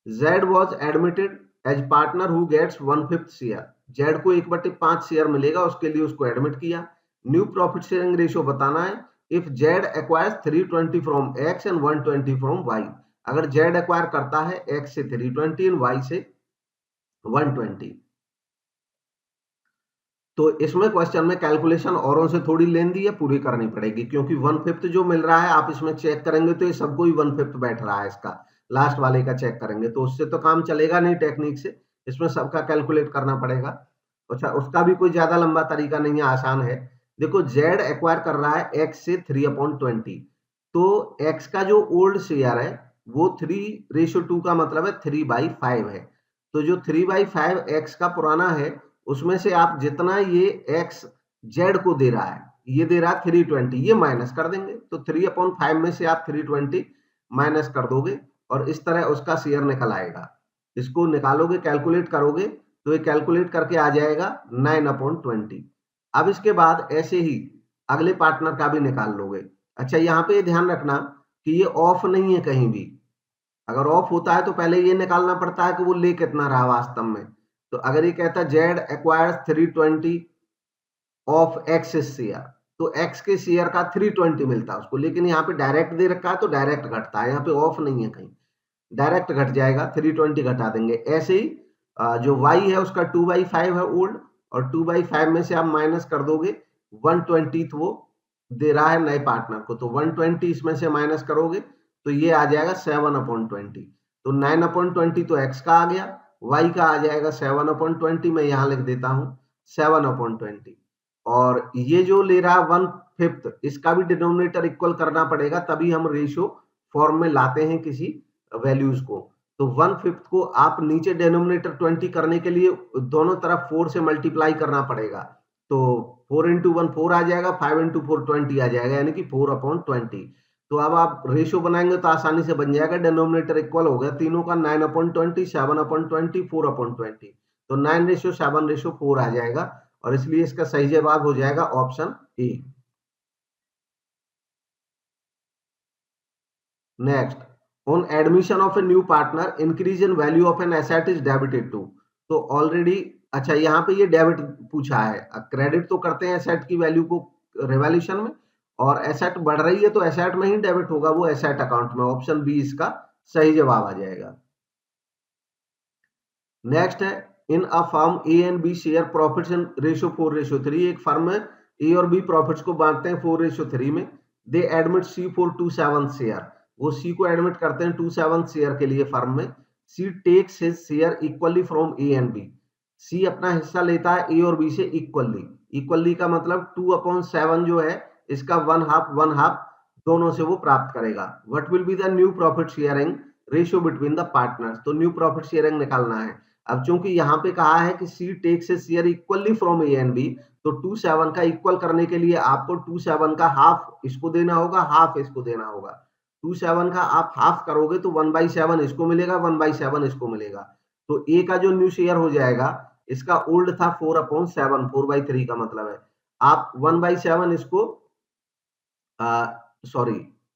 Z was admitted as partner who gets 1/5 share. Z को 1/5 शेयर मिलेगा, उसके लिए उसको एडमिट किया। न्यू प्रॉफिट शेयरिंग रेशियो बताना है। If Z acquires 320 from X and 120 from Y. अगर जेड एक्वायर करता है एक्स से 320 एंड वाई से 120, तो इसमें क्वेश्चन में कैलकुलेशन औरों से थोड़ी लेंदी है, पूरी करनी पड़ेगी, क्योंकि 1/5 जो मिल रहा है आप इसमें चेक करेंगे तो ये सबको ही 1/5 बैठ रहा है, इसका लास्ट वाले का चेक करेंगे तो उससे तो काम चलेगा नहीं टेक्निक से, इसमें सबका कैलकुलेट करना पड़ेगा। अच्छा, उसका भी कोई ज्यादा लंबा तरीका नहीं है, आसान है। देखो, जेड एक्वायर कर रहा है एक्स से 3/20, तो एक्स का जो ओल्ड शेयर है वो 3:2 का मतलब है 3/5 है। तो जो 3/5 एक्स का पुराना है उसमें से आप जितना ये एक्स जेड को दे रहा है, ये दे रहा है 320, ये माइनस कर देंगे, तो 3/5 में से आप 320 माइनस कर दोगे और इस तरह उसका शेयर निकल आएगा। इसको निकालोगे, कैलकुलेट करोगे तो ये कैलकुलेट करके आ जाएगा 9/20। अब इसके बाद ऐसे ही अगले पार्टनर का भी निकाल लोगे। अच्छा, यहाँ पे ध्यान रखना कि ये ऑफ नहीं है कहीं भी। अगर ऑफ होता है तो पहले ये निकालना पड़ता है कि वो ले कितना रहा वास्तव में। तो अगर ये कहता है Z acquires 320 of x share, तो एक्स के शेयर का 320 मिलता है उसको, लेकिन यहाँ पे डायरेक्ट दे रखा है तो डायरेक्ट घटता है, यहाँ पे ऑफ नहीं है कहीं, डायरेक्ट घट जाएगा, 320 घटा देंगे। ऐसे ही जो y है उसका 2/5 है ओल्ड, और 2/5 में से आप माइनस कर दोगे 1/20 वो दे रहा है नए पार्टनर को, तो 120 इसमें से माइनस करोगे तो ये आ जाएगा 7/20। तो 9/20 तो x का आ गया, y का आ जाएगा 7/20, मैं यहाँ लिख देता हूँ 7/20। और ये जो ले रहा है 1/5, इसका भी डिनोमिनेटर इक्वल करना पड़ेगा, तभी हम रेशियो फॉर्म में लाते हैं किसी वैल्यूज को। तो 1/5 को आप नीचे डिनोमिनेटर 20 करने के लिए दोनों तरफ 4 से मल्टीप्लाई करना पड़ेगा, तो 4 into 1 4 आ जाएगा, 5 into 4 20 आ जाएगा, यानी कि 4/20। तो अब आप रेशियो बनाएंगे तो आसानी से बन जाएगा, डिनोमिनेटर इक्वल हो गया तीनों का, 9/20, 7/20, 4/20, तो 9:7:4 आ जाएगा, और इसलिए इसका सही जवाब हो जाएगा option A. Next, on admission of a new partner increase in value of an asset is debited to. तो ऑलरेडी, अच्छा यहाँ पे ये डेबिट पूछा है, क्रेडिट तो करते हैं एसेट की वैल्यू को रिवैल्यूएशन में, और एसेट बढ़ रही है तो एसेट में ही डेबिट होगा, वो एसेट अकाउंट में, ऑप्शन बी इसका सही जवाब आ जाएगा। नेक्स्ट है, in a firm A and B share profits in ratio 4:3। एक फर्म में ए और बी प्रॉफिट्स को बांटते हैं 4:3 में। They admit C for 27 share, वो सी को एडमिट करते हैं 27 शेयर के लिए फर्म में। C takes his share equally from A and B. C अपना हिस्सा लेता है ए और बी से इक्वली। इक्वली का मतलब 2/7 जो है इसका 1/2 दोनों से वो प्राप्त करेगा। What will be the new profit sharing ratio between the partners, तो न्यू प्रॉफिट शेयरिंग निकालना है। अब चूंकि यहाँ पे कहा है कि C takes share equally from A and B, तो 27 का इक्वल करने के लिए आपको 27 का हाफ इसको देना होगा, हाफ इसको देना होगा। 27 का आप हाफ करोगे तो 1/7 इसको मिलेगा, 1/7 इसको मिलेगा। तो ए का जो न्यू शेयर हो जाएगा, इसका ओल्ड था 4/7, 4/3 का मतलब है, आप 1/7 इसको, सॉरी,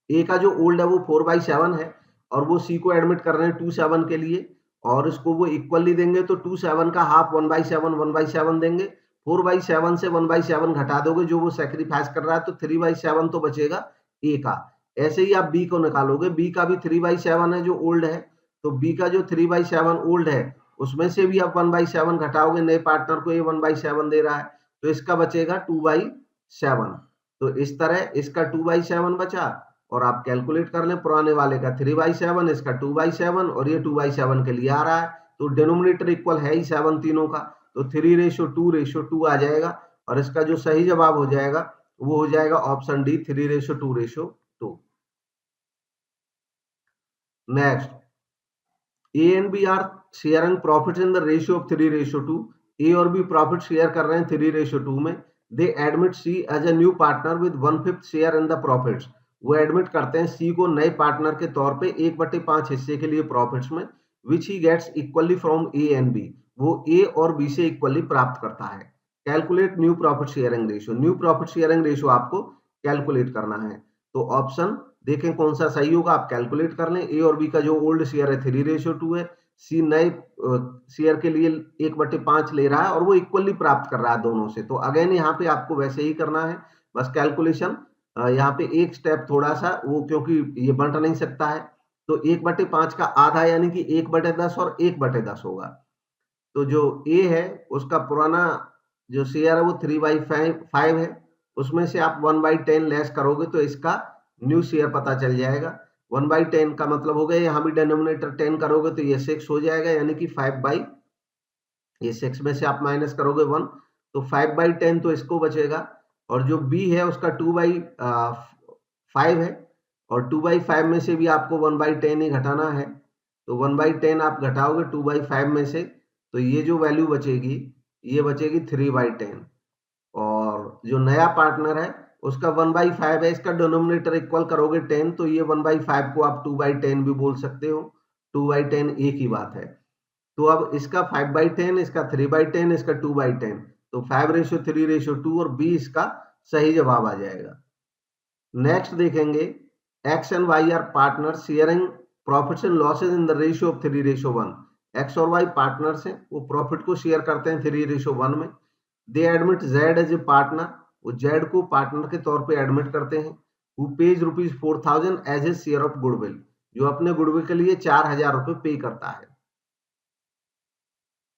ए का जो ओल्ड है वो 4/7 है, और वो सी को एडमिट कर रहे हैं 27 के लिए, और इसको वो इक्वली देंगे तो 27 का हाफ 1/7, 1/7 देंगे। 4/7 से 1/7 घटा दोगे, जो वो सेक्रीफाइस कर रहा है, तो 3/7 तो बचेगा ए का। ऐसे ही आप बी को निकालोगे, बी का भी 3/7 है जो ओल्ड है, तो बी का जो 3/7 ओल्ड है उसमें से भी आप 1/7 घटाओगे, नए पार्टनर को ये 1/7 दे रहा है, तो इसका बचेगा 2/7। तो इस तरह इसका 2/7 बचा और आप कैलकुलेट कर लें, पुराने वाले का 3/7, इसका 2/7 और ये 2/7 के लिए आ रहा है, तो डिनोमिनेटर इक्वल है ही 7 तीनों का, तो 3:2:2 आ जाएगा और इसका जो सही जवाब हो जाएगा वो हो जाएगा option D 3:2:2। Next, A and B are sharing profits in the ratio of 3:2। A और बी प्रॉफिट शेयर कर रहे हैं 3:2 में। They admit C as a new partner with 1/5 share in the profits. वो एडमिट करते हैं सी को नए पार्टनर के तौर पे 1/5 हिस्से के लिए प्रॉफिट्स में, which he gets equally from A and B. वो ए और बी से इक्वली प्राप्त करता है। Calculate new profit sharing ratio. New profit sharing ratio आपको कैलकुलेट करना है, तो ऑप्शन देखें कौन सा सही होगा, आप कैलकुलेट कर लें। ए और बी का जो ओल्ड शेयर है 3:2 है, सी नए शेयर के लिए 1/5 ले रहा है और वो इक्वली प्राप्त कर रहा है दोनों से। तो अगेन यहाँ पे आपको वैसे ही करना है, बस कैलकुलेशन यहाँ पे एक स्टेप थोड़ा सा वो, क्योंकि ये बंट नहीं सकता है, तो 1/5 का आधा यानी कि 1/10 और 1/10 होगा। तो जो ए है उसका पुराना जो शेयर है वो 3/5 है, उसमें से आप 1/10 लेस करोगे तो इसका न्यू शेयर पता चल जाएगा। 1/10 का मतलब हो गया, यहाँ भी डिनोमिनेटर 10 करोगे तो ये 6 हो जाएगा, यानी कि 5 ये 6 में से आप माइनस करोगे 1, तो 5/10 तो इसको बचेगा। और जो बी है उसका 2/5 है और 2/5 में से भी आपको 1/10 ही घटाना है, तो 1/10 आप घटाओगे 2/5 में से, तो ये जो वैल्यू बचेगी ये बचेगी 3/10। और जो नया पार्टनर है उसका 1/5 है, इसका डिनोमिनेटर इक्वल करोगे 10, तो ये 1/5 को आप 2/10 भी बोल सकते हो, 2/10 एक ही बात है। तो अब इसका 5/10, इसका 3/10, इसका 2/10, तो 5:3:2 और बी इसका सही जवाब आ जाएगा। नेक्स्ट देखेंगे, X and Y are partner sharing profits and losses in the ratio of 3:1। X और वाई पार्टनर्स हैं, वो प्रॉफिट को शेयर करते हैं 3:1 में। They admit Z as a partner, वो जेड को पार्टनर के तौर पे एडमिट करते हैं। Who pays ₹4,000 as a share of goodwill, जो अपने गुडविल के लिए 4,000 रुपए पे करता है।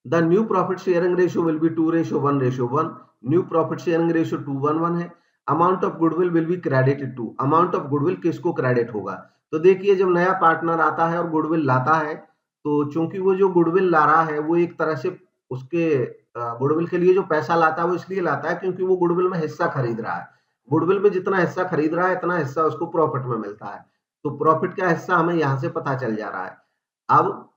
The new profit sharing ratio will be 2:1:1। New profit sharing ratio 2:1 है। Amount of goodwill will be credited to. Amount of goodwill किसको क्रेडिट होगा, तो देखिए जब नया पार्टनर आता है और गुडविल लाता है, तो चूंकि वो जो गुडविल ला रहा है वो एक तरह से उसके गुडविल के लिए जो पैसा लाता है वो इसलिए लाता है क्योंकि वो गुडविल में हिस्सा खरीद रहा है। गुडविल में जितना हिस्सा खरीद रहा है इतना हिस्सा उसको प्रॉफिट में मिलता है, तो प्रॉफिट का हिस्सा हमें यहाँ से पता चल जा रहा है। अब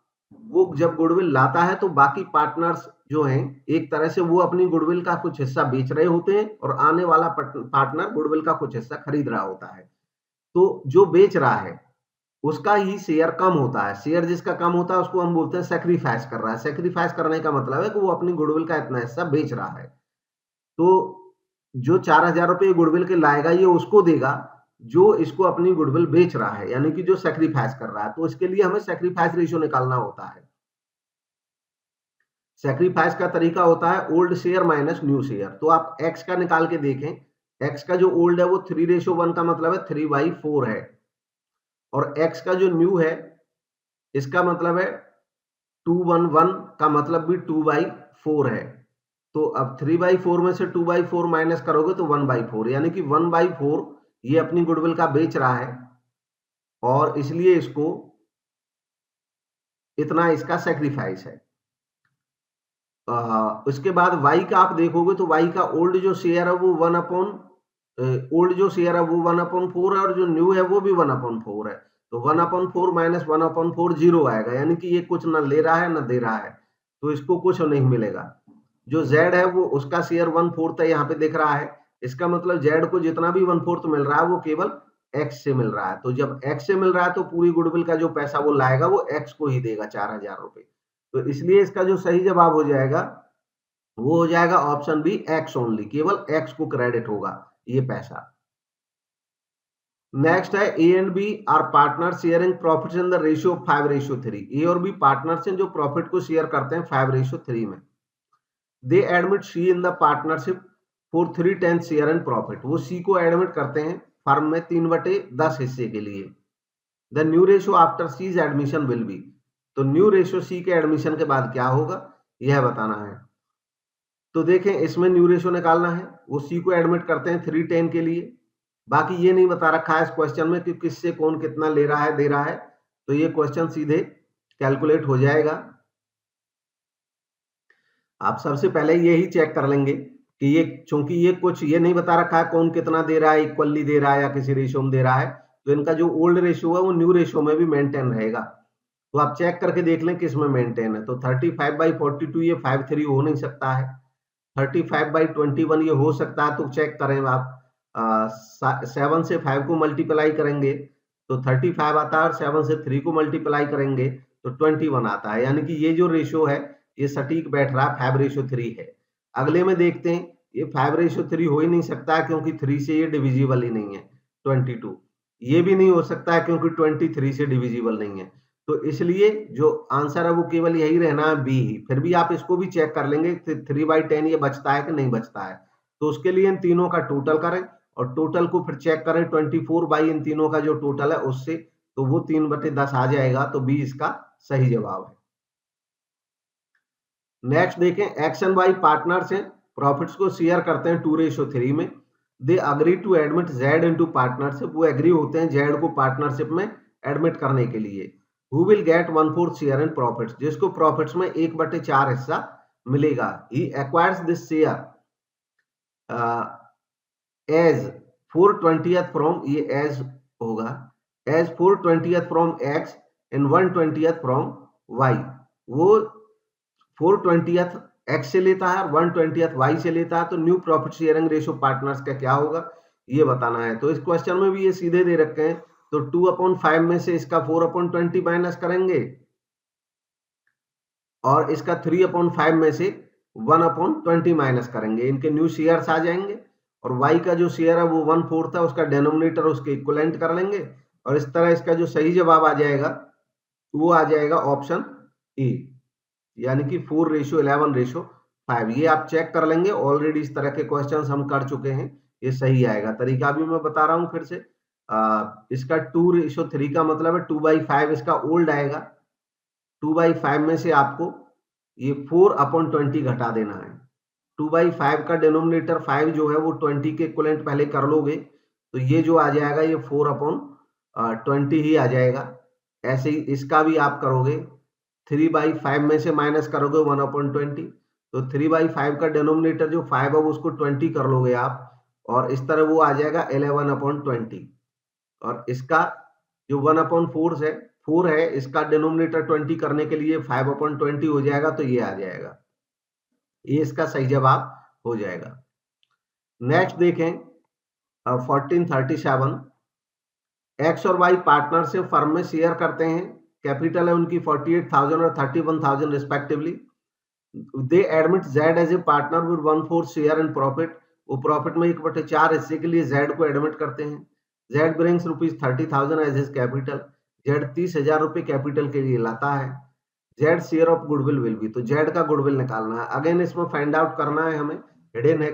वो जब गुडविल लाता है तो बाकी पार्टनर्स जो हैं एक तरह से वो अपनी गुडविल का कुछ हिस्सा बेच रहे होते हैं और आने वाला पार्टनर गुडविल का कुछ हिस्सा खरीद रहा होता है। तो जो बेच रहा है उसका ही शेयर कम होता है। शेयर जिसका कम होता है उसको हम बोलते हैं सैक्रिफाइस कर रहा है। सैक्रिफाइस करने का मतलब है कि वो अपनी गुडविल का इतना हिस्सा बेच रहा है। तो जो 4,000 रुपए गुडविल के लाएगा ये उसको देगा जो इसको अपनी गुडविल बेच रहा है, यानी कि जो सैक्रिफाइस कर रहा है। तो इसके लिए हमें सैक्रिफाइस रेशियो निकालना होता है। सैक्रिफाइस का तरीका होता है old share minus new share. तो आप एक्स का निकाल के देखें, एक्स का जो ओल्ड है वो 3:1 का मतलब है 3/4 है, और एक्स का जो न्यू है इसका मतलब है 2:1 का मतलब भी 2/4 है। तो अब 3/4 में से 2/4 माइनस करोगे तो 1/4, यानी कि 1/4 ये अपनी गुडविल का बेच रहा है और इसलिए इसको इतना इसका सैक्रिफाइस है। उसके बाद y का आप देखोगे तो y का ओल्ड जो शेयर है वो 1/4 है और जो न्यू है वो भी 1/4 है। तो 1/4 माइनस 1/4 0 आएगा, यानी कि ये कुछ ना ले रहा है ना दे रहा है, तो इसको कुछ नहीं मिलेगा। जो z है वो उसका शेयर 1/4 है, यहाँ पे दिख रहा है। इसका मतलब z को जितना भी 1/4 मिल रहा है वो केवल x से मिल रहा है। तो जब x से मिल रहा है तो पूरी गुडविल का जो पैसा वो लाएगा वो x को ही देगा, 4,000 रुपए। तो इसलिए इसका जो सही जवाब हो जाएगा वो हो जाएगा ऑप्शन बी एक्स ओनली, केवल एक्स को क्रेडिट होगा ये पैसा। नेक्स्ट है A and B are partner sharing profits in the ratio of 5:3। A और बी पार्टनर्स हैं जो प्रॉफिट को शेयर करते हैं 5:3 में। They admit C in the partnership for 3/10 share and profit. वो सी को एडमिट करते हैं फर्म में 3/10 हिस्से के लिए। The new ratio after C's admission will be, तो न्यू रेशो सी के एडमिशन के बाद क्या होगा यह बताना है। तो देखें इसमें न्यू रेशो निकालना है, वो सी को एडमिट करते हैं 310 के लिए। बाकी ये नहीं बता रखा है इस क्वेश्चन में कि किससे कौन कितना ले रहा है दे रहा है, तो ये क्वेश्चन सीधे कैलकुलेट हो जाएगा। आप सबसे पहले यही चेक कर लेंगे कि ये, चूंकि ये कुछ ये नहीं बता रखा है कौन कितना दे रहा है, इक्वली दे रहा है या किसी रेशियो में दे रहा है, तो इनका जो ओल्ड रेशियो है वो न्यू रेशियो में भी मेंटेन रहेगा। तो आप चेक करके देख लें किस में मेंटेन है। तो 35/42 ये 53 हो नहीं सकता है। 35/21 ये हो सकता है, तो चेक करें आप 7 से 5 को मल्टीप्लाई करेंगे तो 35 आता है, और 7 से 3 को मल्टीप्लाई करेंगे तो 21 आता है। यानी कि ये जो रेशियो है ये सटीक बैठ रहा है, 5:3 है। अगले में देखते हैं, ये 5:3 हो ही नहीं सकता है क्योंकि 3 से ये डिविजिबल ही नहीं है। 22 ये भी नहीं हो सकता है क्योंकि 23 से डिविजिबल नहीं है। तो इसलिए जो आंसर है वो केवल यही रहना है, बी ही। फिर भी आप इसको भी चेक कर लेंगे 3/10 ये बचता है कि नहीं बचता है। तो उसके लिए इन तीनों का टोटल करें और टोटल को फिर चेक करें 24 इन तीनों का जो टोटल है उससे, तो वो 3/10 आ जाएगा। तो बी इसका सही जवाब है। नेक्स्ट देखें, एक्स एंड वाई पार्टनर्स हैं, प्रॉफिट्स को शेयर करते हैं 2:3 में। They agree to admit Z into partnership, वो एग्री होते हैं जेड को पार्टनरशिप में एडमिट करने के लिए। Who will get 1/4 share in profits, जिसको प्रॉफिट्स में 1/4 हिस्सा मिलेगा। He acquires this share as 4/20 from, ये एज होगा, as 4/20 from X and 1/20 from Y. वो 4/20 एक्स से लेता है और 1/20 वाई से लेता है। तो new profit sharing ratio partners का क्या होगा ये बताना है। तो इस क्वेश्चन में भी ये सीधे दे रखे हैं, तो 2/5 में से इसका 4/20 माइनस करेंगे और इसका 3/5 में से 1/20 माइनस करेंगे। इनके न्यू शेयर्स आ जाएंगे और वाई का जो शेयर है वो 1/4 है, उसका डेनोमिनेटर उसके इक्विवेलेंट कर लेंगे और इस तरह इसका जो सही जवाब आ जाएगा वो आ जाएगा ऑप्शन ए, यानी कि 4:11:5। ये आप चेक कर लेंगे, ऑलरेडी इस तरह के क्वेश्चंस हम कर चुके हैं, ये सही आएगा। तरीका भी मैं बता रहा हूं फिर से। इसका 2:3 का मतलब है 2/5 इसका ओल्ड आएगा। 2/5 में से आपको ये 4/20 घटा देना है। 2/5 का डिनोमिनेटर 5 जो है वो 20 के इक्विवेलेंट पहले कर लोगे, तो ये जो आ जाएगा ये 4/20 ही आ जाएगा। ऐसे ही इसका भी आप करोगे, 3/5 में से माइनस करोगे 1/20, तो 3/5 का डिनोमिनेटर जो 5 है उसको 20 कर लोगे आप, और इस तरह वो आ जाएगा 11/20। और इसका जो 4 है इसका डिनोमिनेटर 20 करने के लिए 5/20 हो जाएगा, तो ये आ जाएगा, ये इसका सही जवाब हो जाएगा। नेक्स्ट देखें 1437, एक्स और वाई पार्टनरशिप फर्म में शेयर करते हैं, कैपिटल है उनकी 48,000 और 31,000 respectively. They admit Z as a partner with 1/4 share in profit, वो प्रॉफिट में 1/4 हिस्से के लिए जेड को एडमिट करते हैं। Z brings ₹30,000 as his capital, Z 30,000 रुपए कैपिटल के लिए लाता है। Z share of goodwill will be, तो जेड का गुडविल निकालना है। अगेन इसमें फाइंड आउट करना है हमें, हिडन है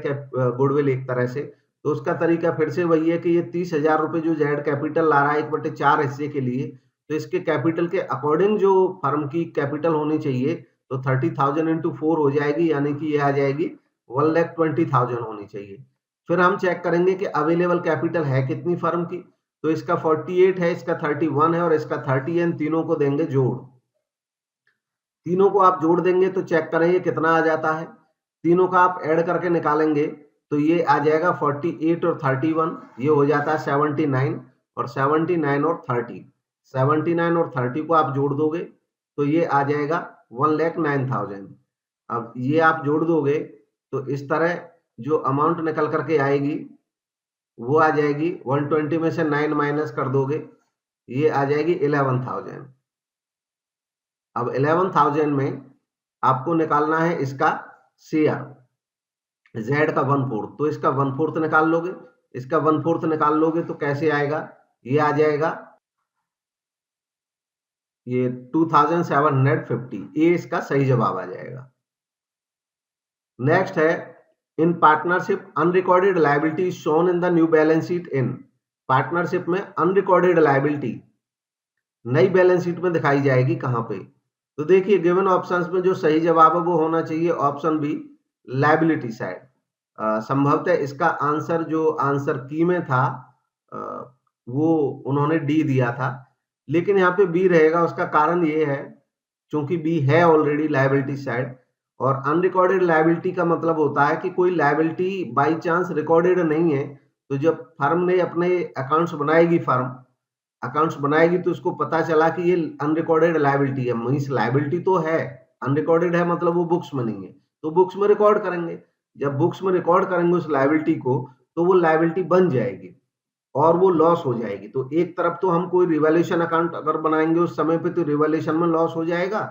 गुडविल एक तरह से, तो उसका तरीका फिर से वही है कि ये 30,000 रुपए जो जेड कैपिटल ला रहा है 1/4 हिस्से के लिए, तो इसके कैपिटल के अकॉर्डिंग जो फर्म की कैपिटल होनी चाहिए, तो 30,000 इंटू 4 हो जाएगी, यानी कि ये आ जाएगी 1,20,000 होनी चाहिए। फिर हम चेक करेंगे कि अवेलेबल कैपिटल है कितनी फर्म की, तो इसका 48 है, इसका 31 है और इसका 30 है। इन तीनों को देंगे जोड़, तीनों को आप जोड़ देंगे तो चेक करेंगे कितना आ जाता है। तीनों का आप ऐड करके निकालेंगे तो ये आ जाएगा 48 और 31, ये हो जाता है 79, और 79 और 30, 79 और 30 को आप जोड़ दोगे तो ये आ जाएगा 1,09,000। अब ये आप जोड़ दोगे तो इस तरह जो अमाउंट निकल करके आएगी वो आ जाएगी, 120 में से 9 माइनस कर दोगे, ये आ जाएगी 11,000। अब 11,000 में आपको निकालना है इसका शेयर, जेड का 1/4, तो इसका 1/4 निकाल लोगे, इसका 1/4 निकाल लोगे तो कैसे आएगा, ये आ जाएगा ये 2,750, ये इसका सही जवाब आ जाएगा। नेक्स्ट है, in partnership unrecorded liability shown in the new balance sheet in, partnership में अनरिकॉर्डेड लायबिलिटी नई बैलेंस शीट में दिखाई जाएगी कहां पे? तो देखिए गिवन ऑप्शंस में जो सही जवाब है वो होना चाहिए ऑप्शन बी, लायबिलिटी साइड। संभवतः इसका आंसर जो आंसर की में था वो उन्होंने डी दिया था, लेकिन यहाँ पे बी रहेगा। उसका कारण ये है क्योंकि बी है ऑलरेडी लायबिलिटी साइड, और अनरिकॉर्डेड लायबिलिटी का मतलब होता है कि कोई लायबिलिटी बाई चांस रिकॉर्डेड नहीं है, तो जब फर्म ने अपने अकाउंट्स बनाएगी, फर्म अकाउंट्स बनाएगी तो उसको पता चला कि ये अनरिकॉर्डेड लायबिलिटी है, मींस लायबिलिटी तो है, अनरिकॉर्डेड है मतलब वो बुक्स में नहीं है, तो बुक्स में रिकॉर्ड करेंगे। जब बुक्स में रिकॉर्ड करेंगे उस लायबिलिटी को, तो वो लायबिलिटी बन जाएगी और वो लॉस हो जाएगी। तो एक तरफ तो हम कोई रिवैल्यूएशन अकाउंट अगर बनाएंगे उस समय पे, तो रिवैल्यूएशन में लॉस हो जाएगा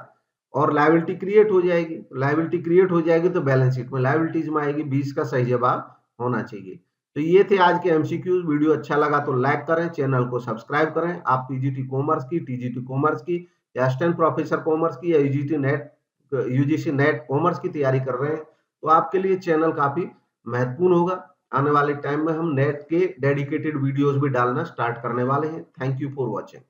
और लायबिलिटी क्रिएट हो जाएगी। लायबिलिटी क्रिएट हो जाएगी तो बैलेंस शीट में लायबिलिटीज में आएगी। 20 का सही जवाब होना चाहिए। तो ये थे आज के एमसीक्यूज। वीडियो अच्छा लगा तो लाइक करें, चैनल को सब्सक्राइब करें। आप पीजीटी कॉमर्स की, टीजीटी कॉमर्स की, या असिस्टेंट प्रोफेसर कॉमर्स की, या यूजीसी नेट कॉमर्स की तैयारी कर रहे हैं, तो आपके लिए चैनल काफी महत्वपूर्ण होगा। आने वाले टाइम में हम नेट के डेडिकेटेड वीडियोस भी डालना स्टार्ट करने वाले हैं। Thank you for watching.